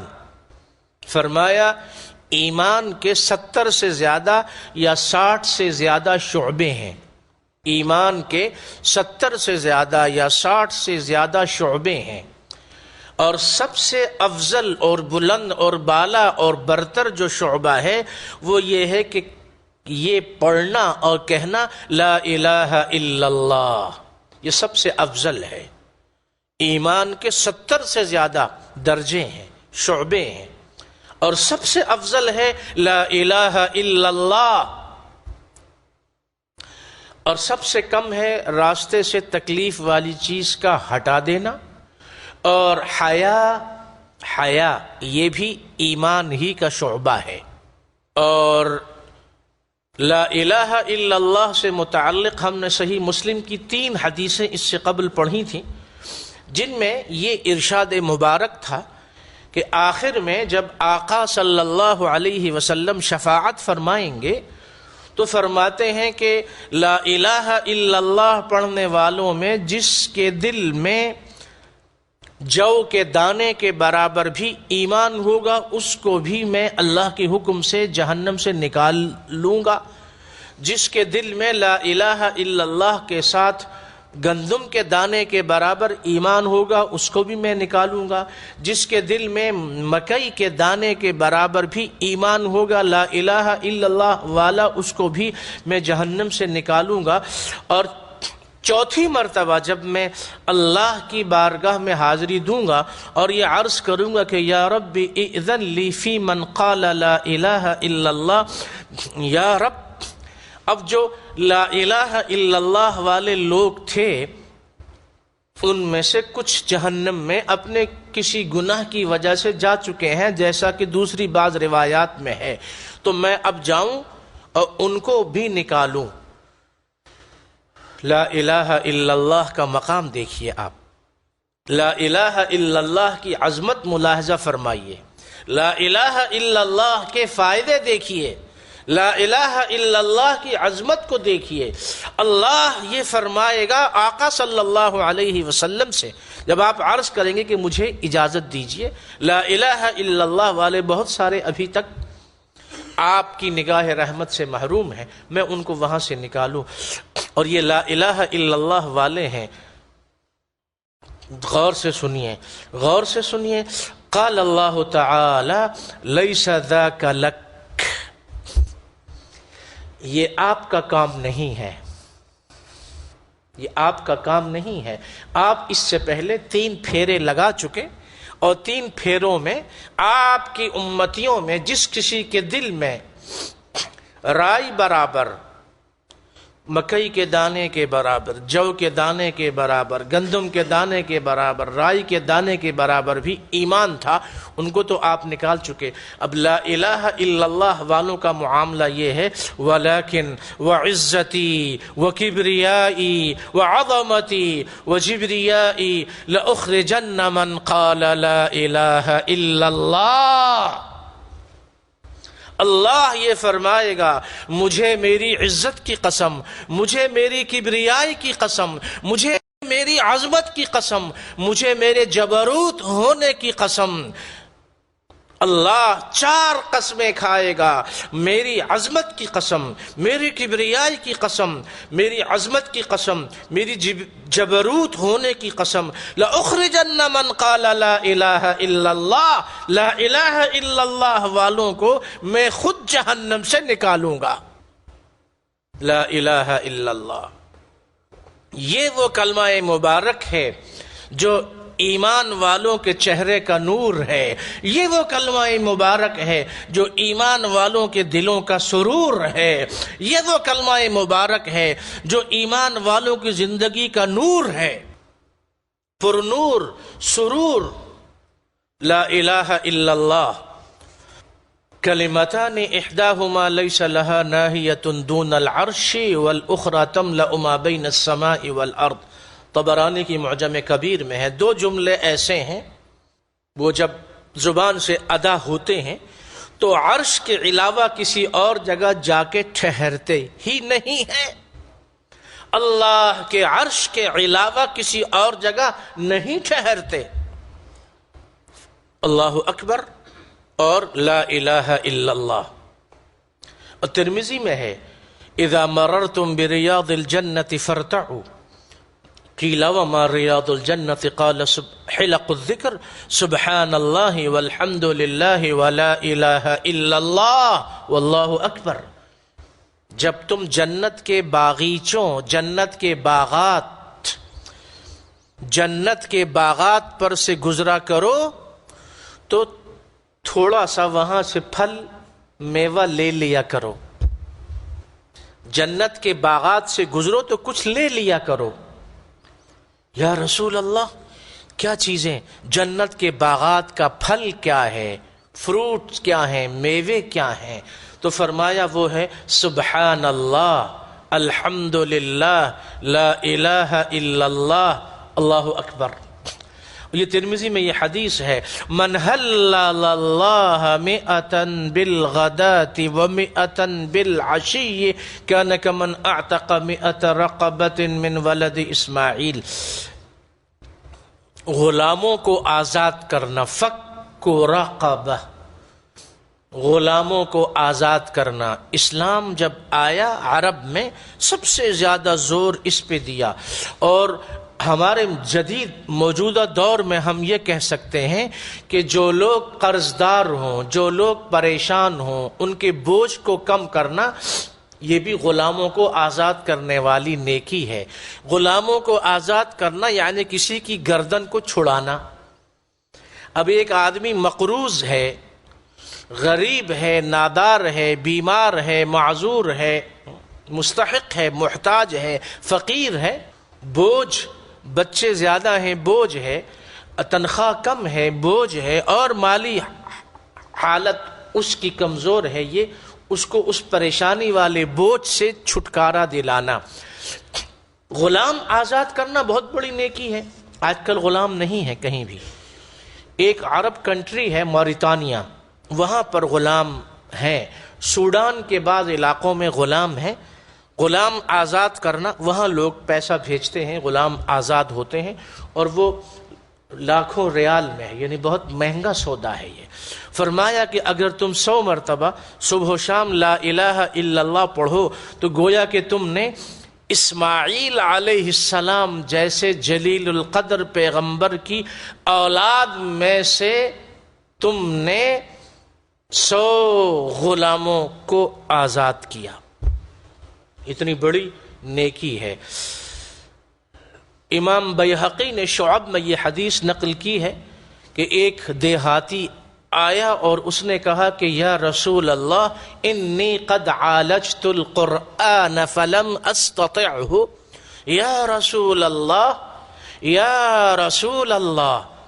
فرمایا ایمان کے 70 سے زیادہ یا 60 سے زیادہ شعبے ہیں. ایمان کے 70 سے زیادہ یا 60 سے زیادہ شعبے ہیں، اور سب سے افضل اور بلند اور بالا اور برتر جو شعبہ ہے وہ یہ ہے کہ یہ پڑھنا اور کہنا لا الہ الا اللہ، یہ سب سے افضل ہے. ایمان کے 70 سے زیادہ درجے ہیں، شعبے ہیں، اور سب سے افضل ہے لا الہ الا اللہ. اور سب سے کم ہے راستے سے تکلیف والی چیز کا ہٹا دینا. اور حیا یہ بھی ایمان ہی کا شعبہ ہے. اور لا الہ الا اللہ سے متعلق ہم نے صحیح مسلم کی 3 حدیثیں اس سے قبل پڑھی تھیں، جن میں یہ ارشاد مبارک تھا کہ آخر میں جب آقا صلی اللہ علیہ وسلم شفاعت فرمائیں گے تو فرماتے ہیں کہ لا الہ الا اللہ پڑھنے والوں میں جس کے دل میں جو کے دانے کے برابر بھی ایمان ہوگا اس کو بھی میں اللہ کے حکم سے جہنم سے نکال لوں گا. جس کے دل میں لا الہ الا اللہ کے ساتھ گندم کے دانے کے برابر ایمان ہوگا اس کو بھی میں نکالوں گا. جس کے دل میں مکئی کے دانے کے برابر بھی ایمان ہوگا لا الہ الا اللہ والا اس کو بھی میں جہنم سے نکالوں گا. اور چوتھی مرتبہ جب میں اللہ کی بارگاہ میں حاضری دوں گا اور یہ عرض کروں گا کہ یا رب اذن لی فی من قال لا الہ الا اللہ، یا رب اب جو لا الہ الا اللہ والے لوگ تھے ان میں سے کچھ جہنم میں اپنے کسی گناہ کی وجہ سے جا چکے ہیں جیسا کہ دوسری بعض روایات میں ہے، تو میں اب جاؤں اور ان کو بھی نکالوں. لا الہ الا اللہ کا مقام دیکھیے آپ، لا الہ الا اللہ کی عظمت ملاحظہ فرمائیے، لا الہ الا اللہ کے فائدے دیکھیے، لا الہ الا اللہ کی عظمت کو دیکھیے. اللہ یہ فرمائے گا آقا صلی اللہ علیہ وسلم سے جب آپ عرض کریں گے کہ مجھے اجازت دیجئے، لا الہ الا اللہ والے بہت سارے ابھی تک آپ کی نگاہ رحمت سے محروم ہیں، میں ان کو وہاں سے نکالوں. اور یہ لا الہ الا اللہ والے ہیں، غور سے سنیے، غور سے سنیے. قال اللہ تعالی لیس ذاک لک، یہ آپ کا کام نہیں ہے، یہ آپ کا کام نہیں ہے. آپ اس سے پہلے 3 پھیرے لگا چکے، اور 3 پھیروں میں آپ کی امتیوں میں جس کسی کے دل میں رائی برابر، مکئی کے دانے کے برابر، جو کے دانے کے برابر، گندم کے دانے کے برابر، رائی کے دانے کے برابر بھی ایمان تھا، ان کو تو آپ نکال چکے. اب لا الہ الا اللہ والوں کا معاملہ یہ ہے ولیکن وعزتی وکبریائی وعظمتی وجبریائی لأخرجن من قال لا الہ الا اللہ. اللہ یہ فرمائے گا مجھے میری عزت کی قسم، مجھے میری کبریائی کی قسم، مجھے میری عظمت کی قسم، مجھے میرے جبروت ہونے کی قسم، اللہ 4 قسمیں کھائے گا، میری عظمت کی قسم، میری کبریائی کی قسم، میری عظمت کی قسم، میری جبروت ہونے کی قسم، لَأُخْرِجَنَّ مَنْ قَالَ لَا إِلَهَ إِلَّا اللَّهُ، لا الہ الا اللہ والوں کو میں خود جہنم سے نکالوں گا۔ لا الہ الا اللہ، یہ وہ کلمہ مبارک ہے جو ایمان والوں کے چہرے کا نور ہے، یہ وہ کلمہ مبارک ہے جو ایمان والوں کے دلوں کا سرور ہے، یہ وہ کلمہ مبارک ہے جو ایمان والوں کی زندگی کا نور ہے، پر نور سرور۔ لا الہ الا اللہ کلمتان احداہما لیس لها ناہیۃ دون العرش والاخرى تملأ ما بین السماء والارض۔ طبرانی کی معجم کبیر میں ہے، 2 جملے ایسے ہیں وہ جب زبان سے ادا ہوتے ہیں تو عرش کے علاوہ کسی اور جگہ جا کے ٹھہرتے ہی نہیں ہیں، اللہ کے عرش کے علاوہ کسی اور جگہ نہیں ٹھہرتے۔ اللہ اکبر اور لا الہ الا اللہ۔ اور ترمذی میں ہے اذا مررتم بریاض الجنة فارتعوا، قیل وما ریاض الجنة قال حلق الذکر سبحان اللہ والحمد للہ ولا الہ الا اللہ واللہ اکبر۔ جب تم جنت کے باغیچوں، جنت کے باغات پر سے گزرا کرو تو تھوڑا سا وہاں سے پھل میوہ لے لیا کرو، جنت کے باغات سے گزرو تو کچھ لے لیا کرو۔ یا رسول اللہ کیا چیزیں؟ جنت کے باغات کا پھل کیا ہے، فروٹ کیا ہیں، میوے کیا ہیں؟ تو فرمایا وہ ہے سبحان اللہ، الحمد للہ، لا الہ الا اللہ، اللہ اکبر۔ یہ ترمذی میں یہ حدیث ہے من حلل اللہ مئۃ بالغداۃ ومئۃ بالعشی کان کمن اعتق مئۃ رقبۃ من ولد اسماعیل۔ غلاموں کو آزاد کرنا، فک رقبہ، غلاموں کو آزاد کرنا۔ اسلام جب آیا عرب میں سب سے زیادہ زور اس پہ دیا، اور ہمارے جدید موجودہ دور میں ہم یہ کہہ سکتے ہیں کہ جو لوگ قرض دار ہوں، جو لوگ پریشان ہوں، ان کے بوجھ کو کم کرنا یہ بھی غلاموں کو آزاد کرنے والی نیکی ہے۔ غلاموں کو آزاد کرنا یعنی کسی کی گردن کو چھڑانا۔ اب ایک آدمی مقروض ہے، غریب ہے، نادار ہے، بیمار ہے، معذور ہے، مستحق ہے، محتاج ہے، فقیر ہے، بوجھ، بچے زیادہ ہیں بوجھ ہے، تنخواہ کم ہے بوجھ ہے، اور مالی حالت اس کی کمزور ہے، یہ اس کو اس پریشانی والے بوجھ سے چھٹکارا دلانا۔ غلام آزاد کرنا بہت بڑی نیکی ہے۔ آج کل غلام نہیں ہے کہیں بھی۔ ایک عرب کنٹری ہے موریتانیہ، وہاں پر غلام ہیں، سوڈان کے بعض علاقوں میں غلام ہیں۔ غلام آزاد کرنا، وہاں لوگ پیسہ بھیجتے ہیں، غلام آزاد ہوتے ہیں، اور وہ لاکھوں ریال میں ہے، یعنی بہت مہنگا سودا ہے یہ۔ فرمایا کہ اگر تم 100 مرتبہ صبح و شام لا الہ الا اللہ پڑھو تو گویا کہ تم نے اسماعیل علیہ السلام جیسے جلیل القدر پیغمبر کی اولاد میں سے تم نے 100 غلاموں کو آزاد کیا۔ اتنی بڑی نیکی ہے۔ امام بیہقی نے شعب میں یہ حدیث نقل کی ہے کہ ایک دیہاتی آیا اور اس نے کہا کہ یا رسول اللہ انی قد عالجت القرآن فلم استطعه۔ یا رسول اللہ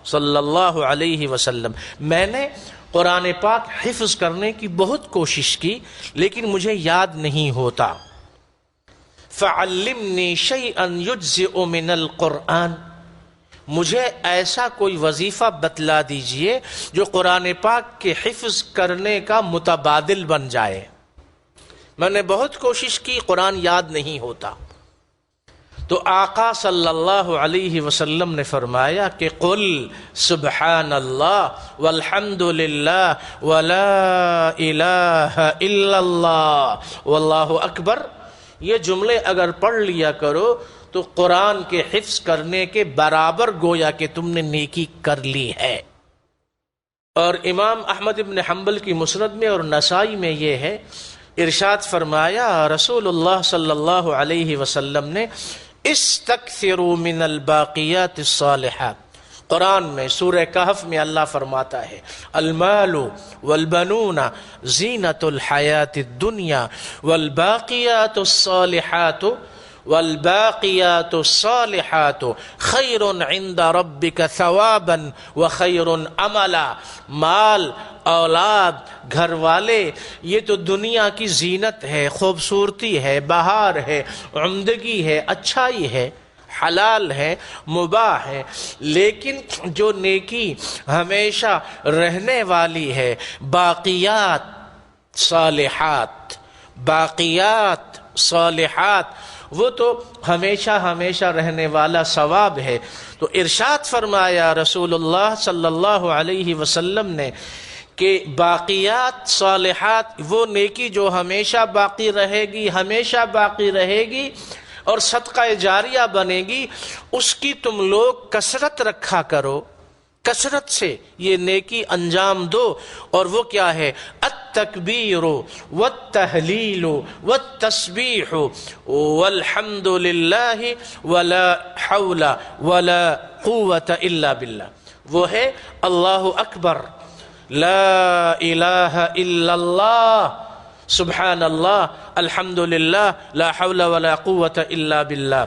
صلی اللہ علیہ وسلم، میں نے قرآن پاک حفظ کرنے کی بہت کوشش کی لیکن مجھے یاد نہیں ہوتا۔ فعلمنی شیئا یجزئ من القرآن، مجھے ایسا کوئی وظیفہ بتلا دیجئے جو قرآن پاک کے حفظ کرنے کا متبادل بن جائے۔ میں نے بہت کوشش کی، قرآن یاد نہیں ہوتا۔ تو آقا صلی اللہ علیہ وسلم نے فرمایا کہ قل سبحان اللہ والحمد للہ ولا الہ الا اللہ واللہ اکبر، یہ جملے اگر پڑھ لیا کرو تو قرآن کے حفظ کرنے کے برابر گویا کہ تم نے نیکی کر لی ہے۔ اور امام احمد بن حنبل کی مسند میں اور نسائی میں یہ ہے، ارشاد فرمایا رسول اللہ صلی اللہ علیہ وسلم نے استکثروا من الباقیات الصالحات، قرآن میں سورہ کہف میں اللہ فرماتا ہے المال والبنون زینت الحیات الدنیا والباقیات الصالحات خیر عند ربک ثوابا وخیر عملا۔ مال، اولاد، گھر والے، یہ تو دنیا کی زینت ہے، خوبصورتی ہے، بہار ہے، عمدگی ہے، اچھائی ہے، حلال ہے، مباح ہے، لیکن جو نیکی ہمیشہ رہنے والی ہے، باقیات صالحات، باقیات صالحات، وہ تو ہمیشہ ہمیشہ رہنے والا ثواب ہے۔ تو ارشاد فرمایا رسول اللہ صلی اللہ علیہ وسلم نے کہ باقیات صالحات، وہ نیکی جو ہمیشہ باقی رہے گی، ہمیشہ باقی رہے گی اور صدقہ جاریہ بنے گی، اس کی تم لوگ کثرت رکھا کرو، کثرت سے یہ نیکی انجام دو۔ اور وہ کیا ہے؟ التکبیر والتہلیل والتسبیح والحمد للہ ولا حول ولا قوة الا باللہ، وہ ہے اللہ اکبر، لا الہ الا اللہ، سبحان اللہ، الحمد للہ، لا حول ولا قوة الا باللہ۔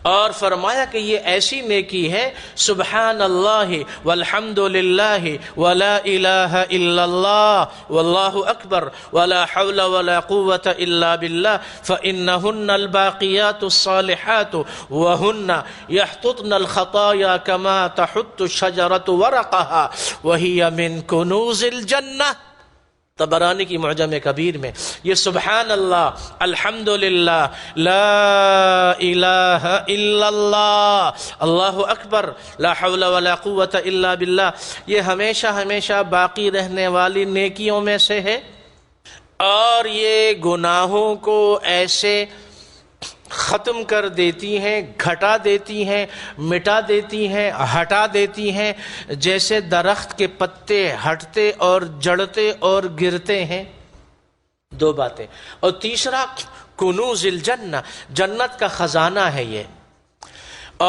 اور فرمایا کہ یہ ایسی نیکی ہے سبحان اللہ والحمد للہ ولا الہ الا اللہ واللہ اکبر ولا حول ولا قوة الا باللہ فإنہن الباقیات الصالحات وہن یحططن الخطایا کما تحط الشجرة ورقها وہی من کنوز الجنہ۔ طبرانی کی معجم کبیر میں یہ سبحان اللہ، الحمدللہ، لا الہ الا اللہ، اللہ اکبر، لا حول ولا قوة الا باللہ، یہ ہمیشہ ہمیشہ باقی رہنے والی نیکیوں میں سے ہے، اور یہ گناہوں کو ایسے ختم کر دیتی ہیں، گھٹا دیتی ہیں، مٹا دیتی ہیں، ہٹا دیتی ہیں، جیسے درخت کے پتے ہٹتے اور جڑتے اور گرتے ہیں۔ دو باتیں۔ اور تیسرا کنوز الجنہ، جنت کا خزانہ ہے یہ۔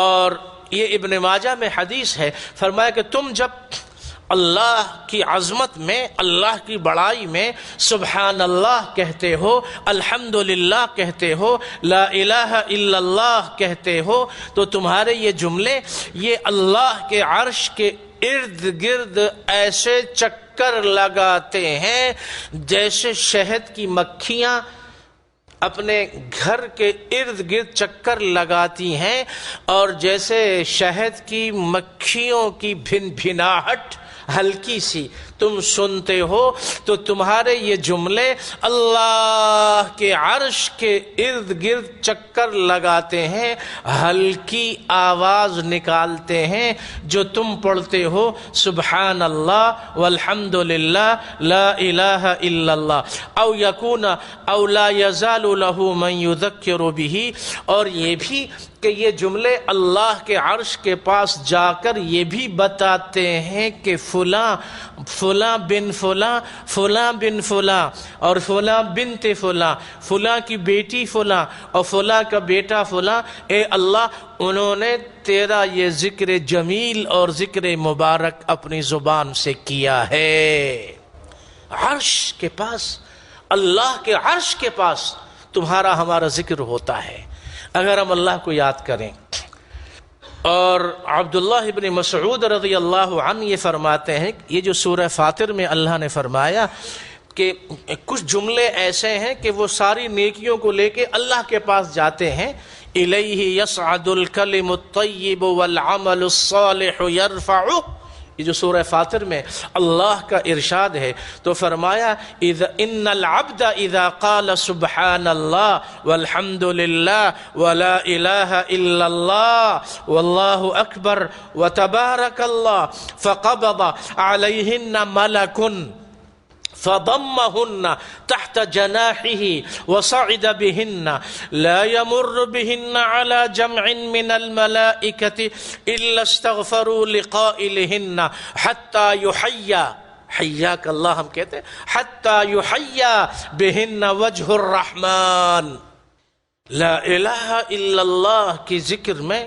اور یہ ابن ماجہ میں حدیث ہے، فرمایا کہ تم جب اللہ کی عظمت میں، اللہ کی بڑائی میں سبحان اللہ کہتے ہو، الحمدللہ کہتے ہو، لا الہ الا اللہ کہتے ہو، تو تمہارے یہ جملے یہ اللہ کے عرش کے ارد گرد ایسے چکر لگاتے ہیں جیسے شہد کی مکھیاں اپنے گھر کے ارد گرد چکر لگاتی ہیں، اور جیسے شہد کی مکھیوں کی بھن بھناہٹ ہلکی سی تم سنتے ہو، تو تمہارے یہ جملے اللہ کے عرش کے ارد گرد چکر لگاتے ہیں، ہلکی آواز نکالتے ہیں جو تم پڑھتے ہو سبحان اللہ والحمد للہ لا الہ الا اللہ، او یکون او لا یزال له من یذکر به، اور یہ بھی کہ یہ جملے اللہ کے عرش کے پاس جا کر یہ بھی بتاتے ہیں کہ فلاں فلاں بن فلاں، فلاں بن فلاں، اور فلاں بنت فلاں، فلاں کی بیٹی فلاں، اور فلاں کا بیٹا فلاں، اے اللہ انہوں نے تیرا یہ ذکر جمیل اور ذکر مبارک اپنی زبان سے کیا ہے۔ عرش کے پاس، اللہ کے عرش کے پاس تمہارا ہمارا ذکر ہوتا ہے اگر ہم اللہ کو یاد کریں۔ اور عبداللہ ابن مسعود رضی اللہ عنہ یہ فرماتے ہیں، یہ جو سورہ فاطر میں اللہ نے فرمایا کہ کچھ جملے ایسے ہیں کہ وہ ساری نیکیوں کو لے کے اللہ کے پاس جاتے ہیں، الیہ یصعد الکلم الطیب والعمل الصالح یرفعہ یہ جو سورہ فاطر میں اللہ کا ارشاد ہے تو فرمایا ان العبد اذا قال سبحان اللہ والحمد للہ ولا الہ الا اللہ واللہ اکبر وتبارک اللہ فقبض علیہن ملک فضمهن تحت جناحه وصعد بهن لا يمر بهن على جمع من الملائكة إلا استغفروا لقائلهن حتى يحيى حياك اللہ ہم کہتے ہیں حتى يحيى بهن وجه الرحمن. لا الہ الا اللہ کی ذکر میں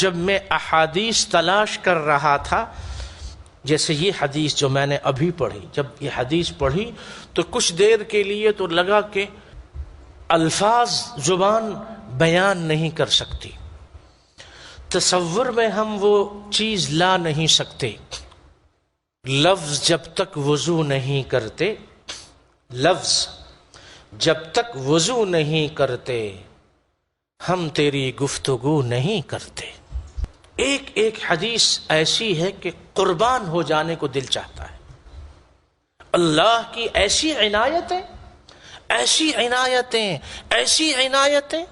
جب میں احادیث تلاش کر رہا تھا، جیسے یہ حدیث جو میں نے ابھی پڑھی، جب یہ حدیث پڑھی تو کچھ دیر کے لیے تو لگا کہ الفاظ زبان بیان نہیں کر سکتی، تصور میں ہم وہ چیز لا نہیں سکتے. لفظ جب تک وضو نہیں کرتے، لفظ جب تک وضو نہیں کرتے ہم تیری گفتگو نہیں کرتے. ایک ایک حدیث ایسی ہے کہ قربان ہو جانے کو دل چاہتا ہے. اللہ کی ایسی عنایتیں، ایسی عنایتیں، ایسی عنایتیں.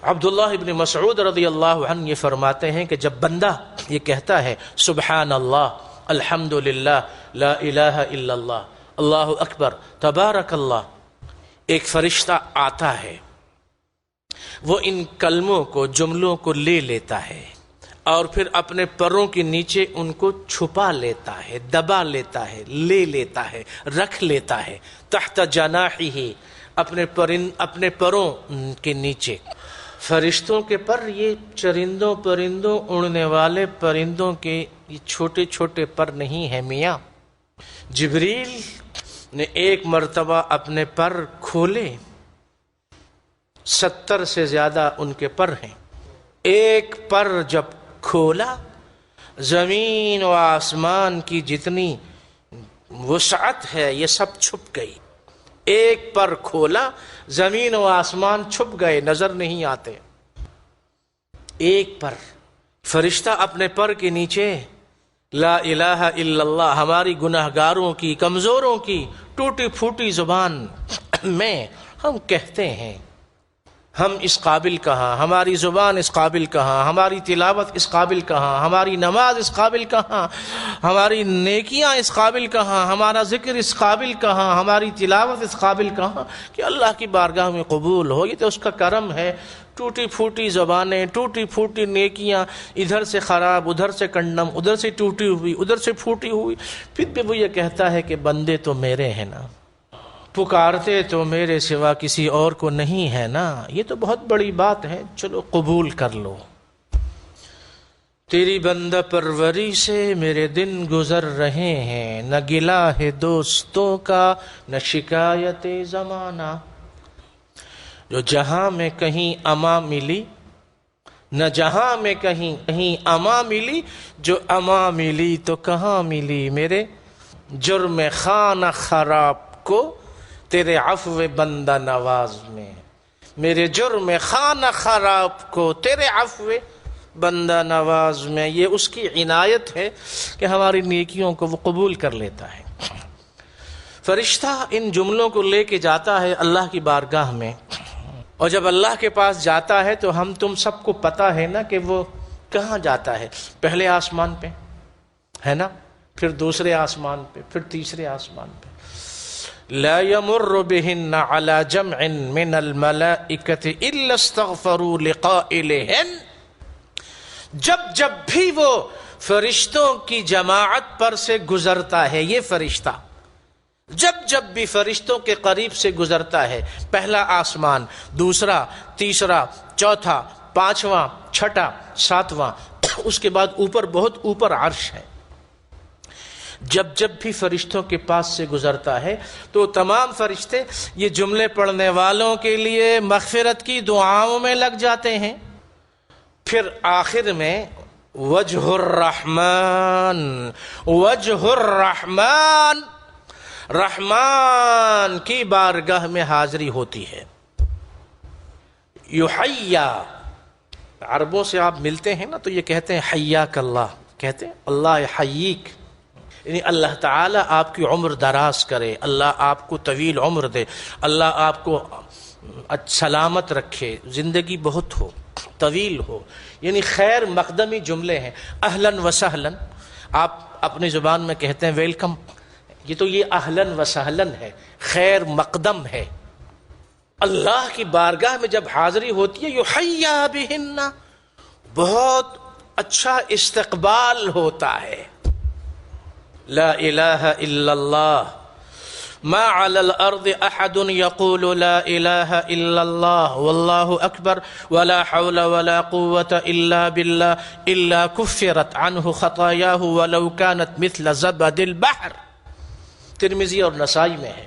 عبداللہ ابن مسعود رضی اللہ عنہ یہ فرماتے ہیں کہ جب بندہ یہ کہتا ہے سبحان اللہ الحمد للہ لا الہ الا اللہ اللہ اکبر تبارک اللہ، ایک فرشتہ آتا ہے، وہ ان کلموں کو، جملوں کو لے لیتا ہے اور پھر اپنے پروں کے نیچے ان کو چھپا لیتا ہے، دبا لیتا ہے، لے لیتا ہے، رکھ لیتا ہے. تحت جناحہ، اپنے پروں کے نیچے. فرشتوں کے پر یہ چرندوں پرندوں اڑنے والے پرندوں کے یہ چھوٹے چھوٹے پر نہیں ہیں میاں. جبریل نے ایک مرتبہ اپنے پر کھولے، 70 سے زیادہ ان کے پر ہیں. ایک پر جب کھولا زمین و آسمان کی جتنی وسعت ہے یہ سب چھپ گئی. ایک پر کھولا زمین و آسمان چھپ گئے، نظر نہیں آتے. ایک پر فرشتہ اپنے پر کے نیچے لا الہ الا اللہ، ہماری گناہگاروں کی، کمزوروں کی ٹوٹی پھوٹی زبان میں ہم کہتے ہیں. ہم اس قابل کہاں، ہماری زبان اس قابل کہاں، ہماری تلاوت اس قابل کہاں، ہماری نماز اس قابل کہاں، ہماری نیکیاں اس قابل کہاں، ہمارا ذکر اس قابل کہاں، ہماری تلاوت اس قابل کہاں کہ اللہ کی بارگاہ میں قبول ہو. یہ تو اس کا کرم ہے. ٹوٹی پھوٹی زبانیں، ٹوٹی پھوٹی نیکیاں، ادھر سے خراب، ادھر سے کنڈم، ادھر سے ٹوٹی ہوئی، ادھر سے پھوٹی ہوئی. پھر بھی وہ یہ کہتا ہے کہ بندے تو میرے ہیں نا، پکارتے تو میرے سوا کسی اور کو نہیں ہے نا. یہ تو بہت بڑی بات ہے، چلو قبول کر لو. تیری بندہ پروری سے میرے دن گزر رہے ہیں، نہ گلہ ہے دوستوں کا نہ شکایت زمانہ. جو جہاں میں کہیں اما ملی، نہ جہاں میں کہیں اما ملی، جو اما ملی تو کہاں ملی. میرے جرم خانہ خراب کو تیرے عفو بندہ نواز میں، میرے جرم خانہ خراب کو تیرے عفو بندہ نواز میں. یہ اس کی عنایت ہے کہ ہماری نیکیوں کو وہ قبول کر لیتا ہے. فرشتہ ان جملوں کو لے کے جاتا ہے اللہ کی بارگاہ میں، اور جب اللہ کے پاس جاتا ہے تو ہم تم سب کو پتہ ہے نا کہ وہ کہاں جاتا ہے. پہلے آسمان پہ ہے نا، پھر دوسرے آسمان پہ، پھر تیسرے آسمان پہ. لا يمر بهن على جمع من الملائكة الا استغفروا لقائلهن. جب بھی وہ فرشتوں کی جماعت پر سے گزرتا ہے، یہ فرشتہ جب بھی فرشتوں کے قریب سے گزرتا ہے، پہلا آسمان، دوسرا، تیسرا، چوتھا، پانچواں، چھٹا، ساتواں، اس کے بعد اوپر، بہت اوپر عرش ہے. جب بھی فرشتوں کے پاس سے گزرتا ہے تو تمام فرشتے یہ جملے پڑھنے والوں کے لیے مغفرت کی دعاؤں میں لگ جاتے ہیں. پھر آخر میں وجہ الرحمن، وجہ الرحمن، رحمان کی بارگاہ میں حاضری ہوتی ہے. یحییٰ، عربوں سے آپ ملتے ہیں نا تو یہ کہتے ہیں حیاک اللہ، کہتے ہیں اللہ حییک، یعنی اللہ تعالیٰ آپ کی عمر دراز کرے، اللہ آپ کو طویل عمر دے، اللہ آپ کو سلامت رکھے، زندگی بہت ہو، طویل ہو، یعنی خیر مقدمی جملے ہیں۔ اہلاً و سہلاً آپ اپنی زبان میں کہتے ہیں ویلکم، یہ تو یہ اہلاً و سہلاً ہے، خیر مقدم ہے۔ اللہ کی بارگاہ میں جب حاضری ہوتی ہے یحییٰ بہن، بہت اچھا استقبال ہوتا ہے۔ لا الہ الا اللہ، ما علی الارض احد یقول لا الہ الا اللہ واللہ اکبر ولا حول ولا قوة الا باللہ الا کفرت عنہ خطایاہ ولو کانت مثل زبد البحر۔ ترمذی اور نسائی میں ہے۔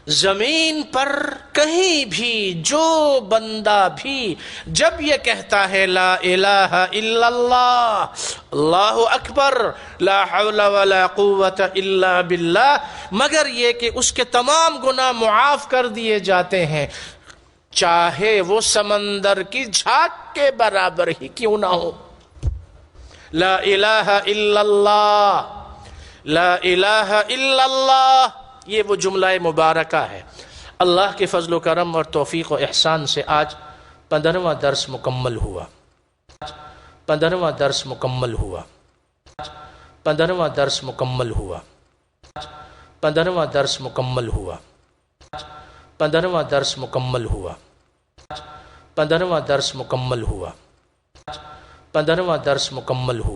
زمین پر کہیں بھی جو بندہ بھی جب یہ کہتا ہے لا الہ الا اللہ، اللہ اکبر، لا حول ولا قوة الا باللہ، مگر یہ کہ اس کے تمام گناہ معاف کر دیے جاتے ہیں، چاہے وہ سمندر کی جھاگ کے برابر ہی کیوں نہ ہو۔ لا الہ الا اللہ، لا الہ الا اللہ، یہ وہ جملہ مبارکہ ہے۔ اللہ کے فضل و کرم اور توفیق و احسان سے آج 15واں درس مکمل ہوا، 15واں درس مکمل ہوا، 15واں درس مکمل ہوا، 15واں درس مکمل ہوا، 15واں درس مکمل ہوا، 15واں درس مکمل ہوا، 15واں درس مکمل ہوا۔